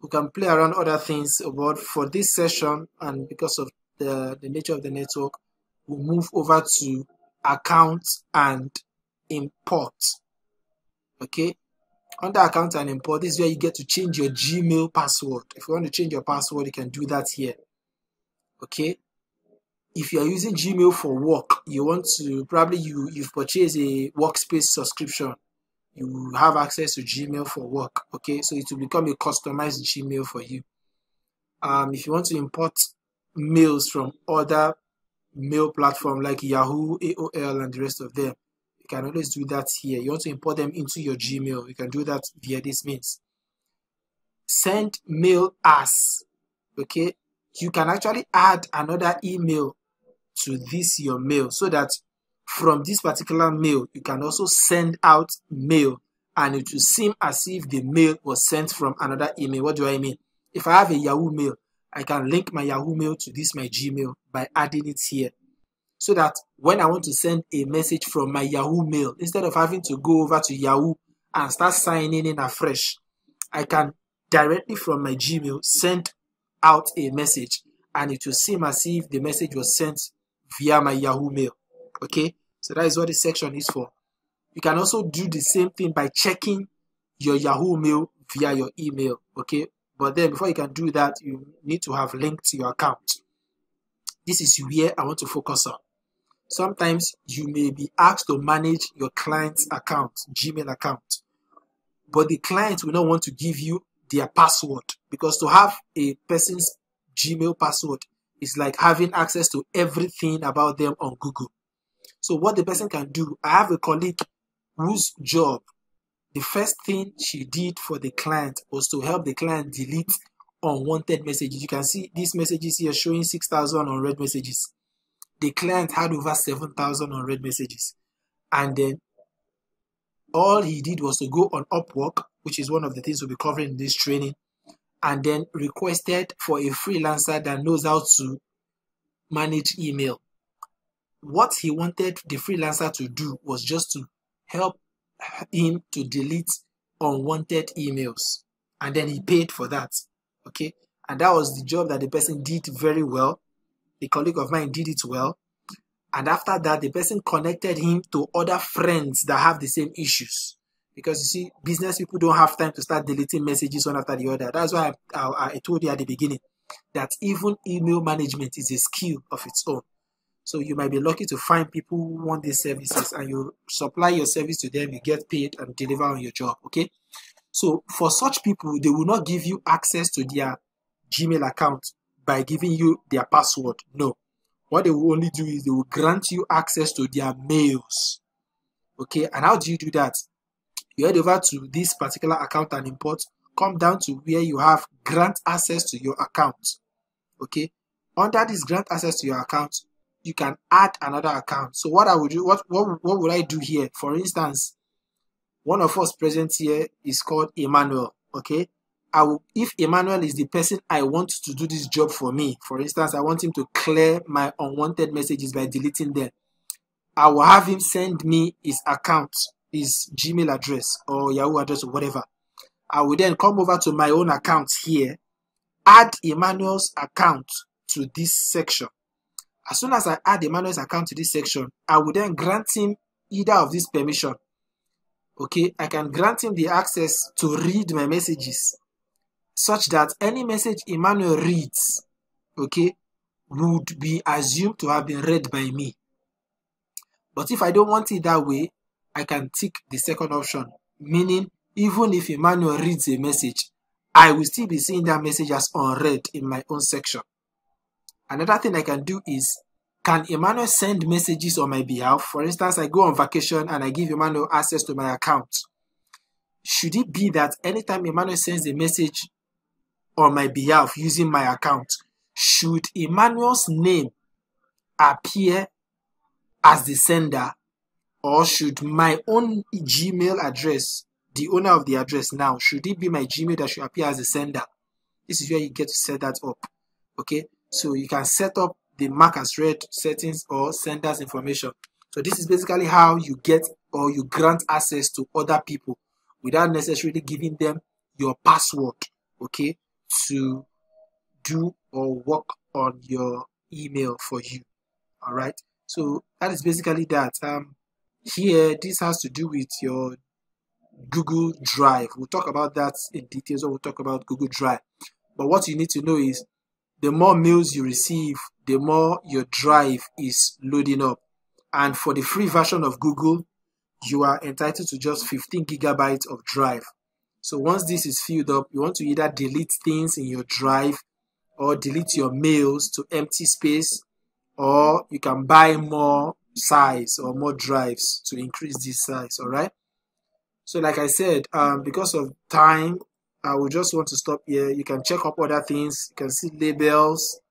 we can play around other things, but for this session, and because of the nature of the network, we'll move over to account and import. Okay, under account and import, this is where you get to change your Gmail password. If you want to change your password, you can do that here. Okay, if you are using Gmail for work, you want to, probably you've purchased a workspace subscription, you have access to Gmail for work. Okay, so it will become a customized Gmail for you. If you want to import mails from other mail platform like Yahoo, AOL, and the rest of them, you can always do that here. You want to import them into your Gmail, you can do that via this means. Send mail as. Okay, you can actually add another email to this your mail, so that from this particular mail you can also send out mail, and it will seem as if the mail was sent from another email. What do I mean? If I have a Yahoo mail, I can link my Yahoo mail to this my Gmail by adding it here, so that when I want to send a message from my Yahoo mail, instead of having to go over to Yahoo and start signing in afresh, I can directly from my Gmail send out a message, and it will seem as if the message was sent via my Yahoo mail. Okay, so that is what this section is for. You can also do the same thing by checking your Yahoo mail via your email. Okay, but then before you can do that, you need to have linked your account. This is where I want to focus on. Sometimes you may be asked to manage your client's account, Gmail account, but the client will not want to give you their password, because to have a person's Gmail password It's like having access to everything about them on Google. So what the person can do, I have a colleague whose job, the first thing she did for the client was to help the client delete unwanted messages. You can see these messages here showing 6,000 unread messages. The client had over 7,000 unread messages. And then all he did was to go on Upwork, which is one of the things we'll be covering in this training, and then requested for a freelancer that knows how to manage email. What he wanted the freelancer to do was just to help him to delete unwanted emails, and then he paid for that. Okay, and that was the job that the person did very well. The colleague of mine did it well, and after that the person connected him to other friends that have the same issues, because you see, business people don't have time to start deleting messages one after the other. That's why I told you at the beginning that even email management is a skill of its own. So you might be lucky to find people who want these services, and you supply your service to them, you get paid and deliver on your job. Okay, so for such people, they will not give you access to their Gmail account by giving you their password. No, what they will only do is they will grant you access to their mails. Okay, and how do you do that? You head over to this particular account and import, come down to where you have grant access to your account. Okay, under this grant access to your account, you can add another account. So what I would do, what would I do here? For instance, one of us present here is called Emmanuel. Okay, if Emmanuel is the person I want to do this job for me, for instance, I want him to clear my unwanted messages by deleting them, I will have him send me his account, his Gmail address or Yahoo address or whatever. I will then come over to my own account here, add Emmanuel's account to this section. As soon as I add Emmanuel's account to this section, I will then grant him either of these permission. Okay, I can grant him the access to read my messages, such that any message Emmanuel reads, okay, would be assumed to have been read by me. But if I don't want it that way, I can tick the second option, meaning even if Emmanuel reads a message, I will still be seeing that message as unread in my own section. Another thing I can do is, can Emmanuel send messages on my behalf? For instance, I go on vacation and I give Emmanuel access to my account. Should it be that anytime Emmanuel sends a message on my behalf using my account, should Emmanuel's name appear as the sender, or should my own Gmail address, the owner of the address now, should it be my Gmail that should appear as the sender? This is where you get to set that up. Okay, so you can set up the mark as read settings or sender's information. So this is basically how you get or you grant access to other people without necessarily giving them your password, okay, to do or work on your email for you. All right, so that is basically that. Here, this has to do with your Google Drive. We'll talk about that in details when we'll talk about Google Drive. But what you need to know is, the more mails you receive, the more your drive is loading up. And for the free version of Google, you are entitled to just 15 gigabytes of drive. So once this is filled up, you want to either delete things in your drive or delete your mails to empty space, or you can buy more size or more drives to increase this size. All right. So like I said, because of time, I will just want to stop here. You can check up other things. You can see labels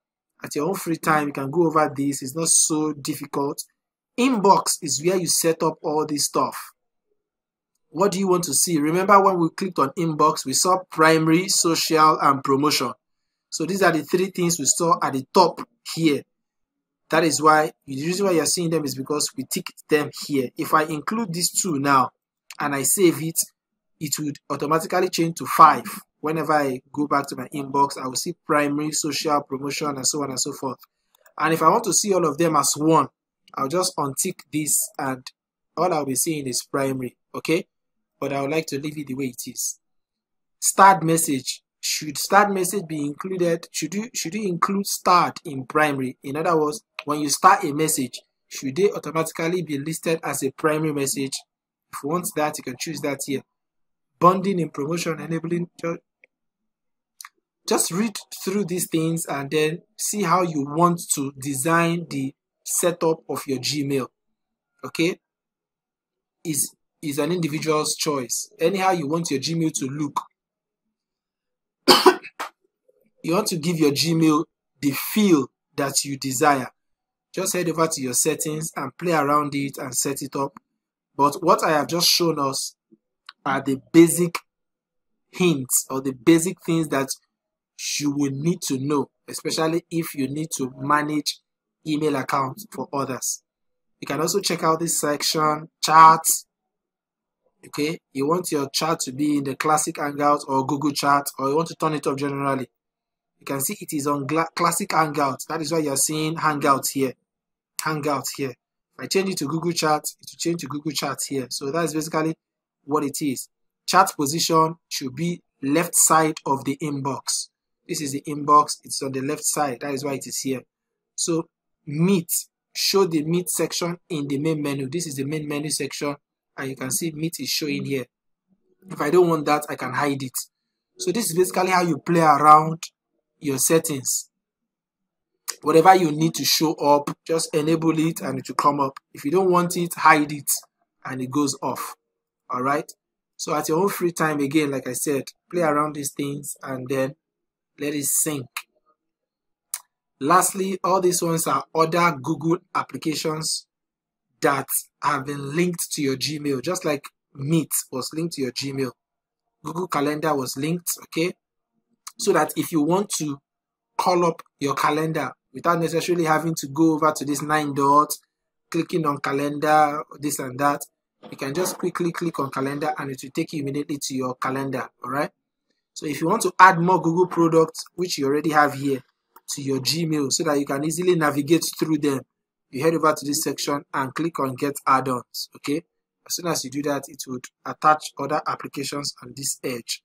at your own free time. You can go over this. It's not so difficult. Inbox is where you set up all this stuff. What do you want to see? Remember when we clicked on inbox, we saw primary, social, and promotion. So these are the three things we saw at the top here. That is why the reason why you're seeing them is because we ticked them here. If I include these two now and I save it, it would automatically change to 5. Whenever I go back to my inbox, I will see primary, social, promotion, and so on and so forth. And if I want to see all of them as one, I'll just untick this and all I'll be seeing is primary. Okay, but I would like to leave it the way it is. Start message. Should start message be included? Should you include start in primary? In other words, when you start a message, should they automatically be listed as a primary message? If you want that, you can choose that here. Bonding in promotion, enabling. just read through these things and then see how you want to design the setup of your Gmail. Okay, is an individual's choice. Anyhow you want your Gmail to look, you want to give your Gmail the feel that you desire, just head over to your settings and play around it and set it up. But what I have just shown us are the basic hints or the basic things that you will need to know, especially if you need to manage email accounts for others. You can also check out this section, charts. Okay, you want your chart to be in the classic Hangouts or Google Chat, or you want to turn it off generally. You can see it is on classic Hangouts. That is why you're seeing Hangouts here. Hangouts here. If I change it to Google Chat, it will change to Google Chat here. So that's basically what it is. Chat position should be left side of the inbox. This is the inbox. It's on the left side. That is why it is here. So Meet, show the Meet section in the main menu. This is the main menu section, and you can see Meet is showing here. If I don't want that, I can hide it. So this is basically how you play around your settings. Whatever you need to show up, just enable it and it will come up. If you don't want it, hide it and it goes off. All right. So at your own free time, again, like I said, play around these things and then let it sink. Lastly, all these ones are other Google applications that have been linked to your Gmail, just like Meet was linked to your Gmail. Google Calendar was linked, okay? So that if you want to call up your calendar without necessarily having to go over to this 9 dots, clicking on calendar, this and that, you can just quickly click on calendar and it will take you immediately to your calendar, all right? So if you want to add more Google products, which you already have here, to your Gmail so that you can easily navigate through them, you head over to this section and click on Get Add-ons, okay? As soon as you do that, it would attach other applications on this edge.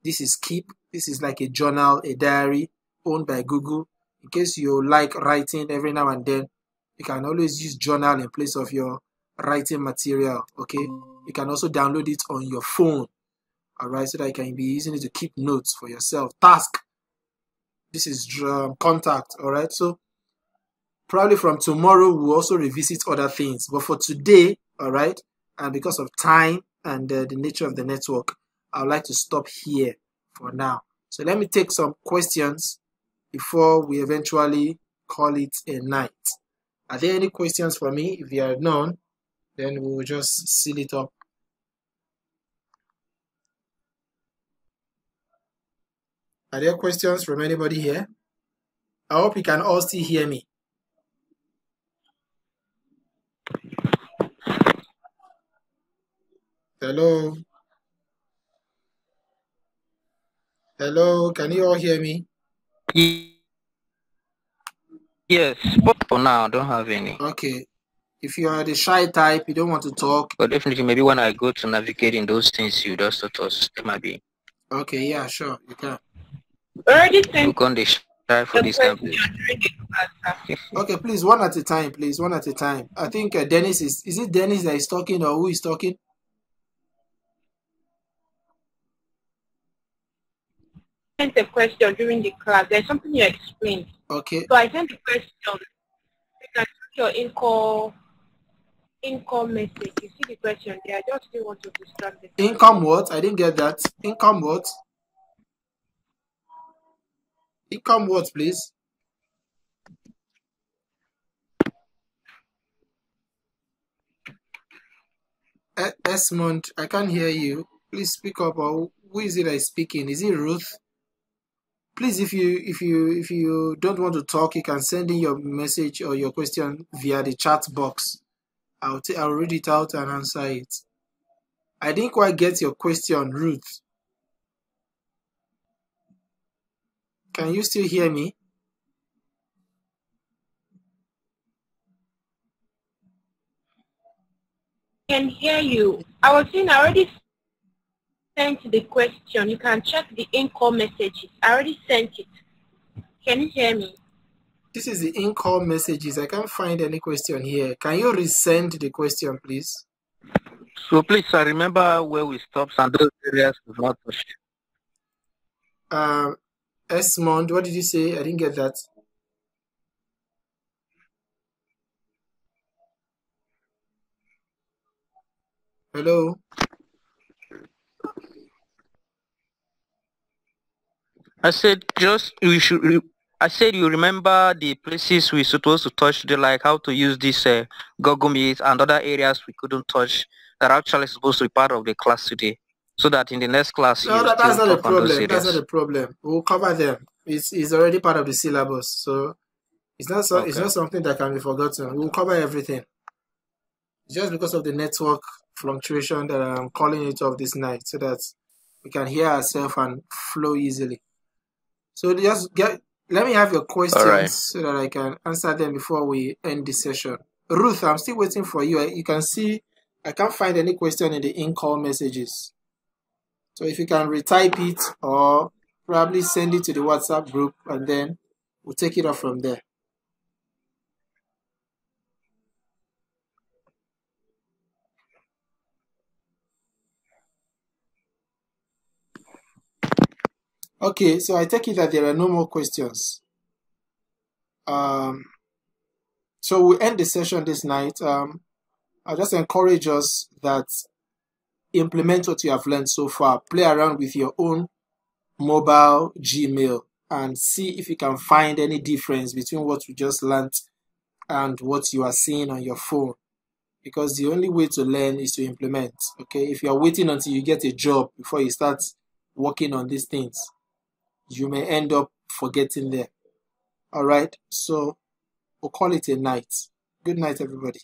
This is Keep. This is like a journal, a diary owned by Google. In case you like writing every now and then, you can always use journal in place of your writing material, okay? You can also download it on your phone, all right, so that you can be using it to keep notes for yourself. Task. This is Contact, all right? So probably from tomorrow, we'll also revisit other things. But for today, all right, and because of time and the nature of the network, I would like to stop here for now. So let me take some questions before we eventually call it a night. Are there any questions for me? If there are none, then we will just seal it up. Are there questions from anybody here? I hope you can all still hear me. Hello? Hello, can you all hear me? Yes, but for now, I don't have any. Okay. If you are the shy type, you don't want to talk. But definitely, maybe when I go to navigate in those things, you just sort of it might be. Okay, yeah, sure, you can. Look on the shy for this time, please. Okay, please, one at a time, please, one at a time. I think Dennis is it Dennis that is talking or who is talking? Sent a question during the class. There's something you explained. Okay. So I sent a question. You can check your income message. You see the question there. I just didn't want to distract the Income what? I didn't get that. Income what? Income what, please? Esmond, I can't hear you. Please speak up. Or who is it that is speaking? Is it Ruth? Please, if you don't want to talk, you can send in your message or your question via the chat box. I'll read it out and answer it. I didn't quite get your question, Ruth. Can you still hear me? I can hear you. I was saying I already sent the question. You can check the income messages. I already sent it. Can you hear me? This is the income messages. I can't find any question here. Can you resend the question, please? So please, I remember where we stopped and those areas we've not touched. Esmond, what did you say? I didn't get that. Hello? I said I said you remember the places we're supposed to touch, like how to use this Google Meet and other areas we couldn't touch that are actually supposed to be part of the class today, so that in the next class No, you that's still not a talk on those problem. That's not areas. a problem. We'll cover them. It's already part of the syllabus, so it's not it's Okay. not something that can be forgotten. We'll cover everything. It's just because of the network fluctuation that I'm calling it off this night, so that we can hear ourselves and flow easily. So let me have your questions All right. so that I can answer them before we end the session. Ruth, I'm still waiting for you. You can see I can't find any question in the in-call messages. So if you can retype it or probably send it to the WhatsApp group, and then we'll take it off from there. Okay, so I take it that there are no more questions. So we'll end the session this night. I just encourage us that implement what you have learned so far. Play around with your own mobile Gmail and see if you can find any difference between what you just learned and what you are seeing on your phone. Because the only way to learn is to implement. Okay, if you are waiting until you get a job before you start working on these things, you may end up forgetting them. All right, so we'll call it a night. Good night, everybody.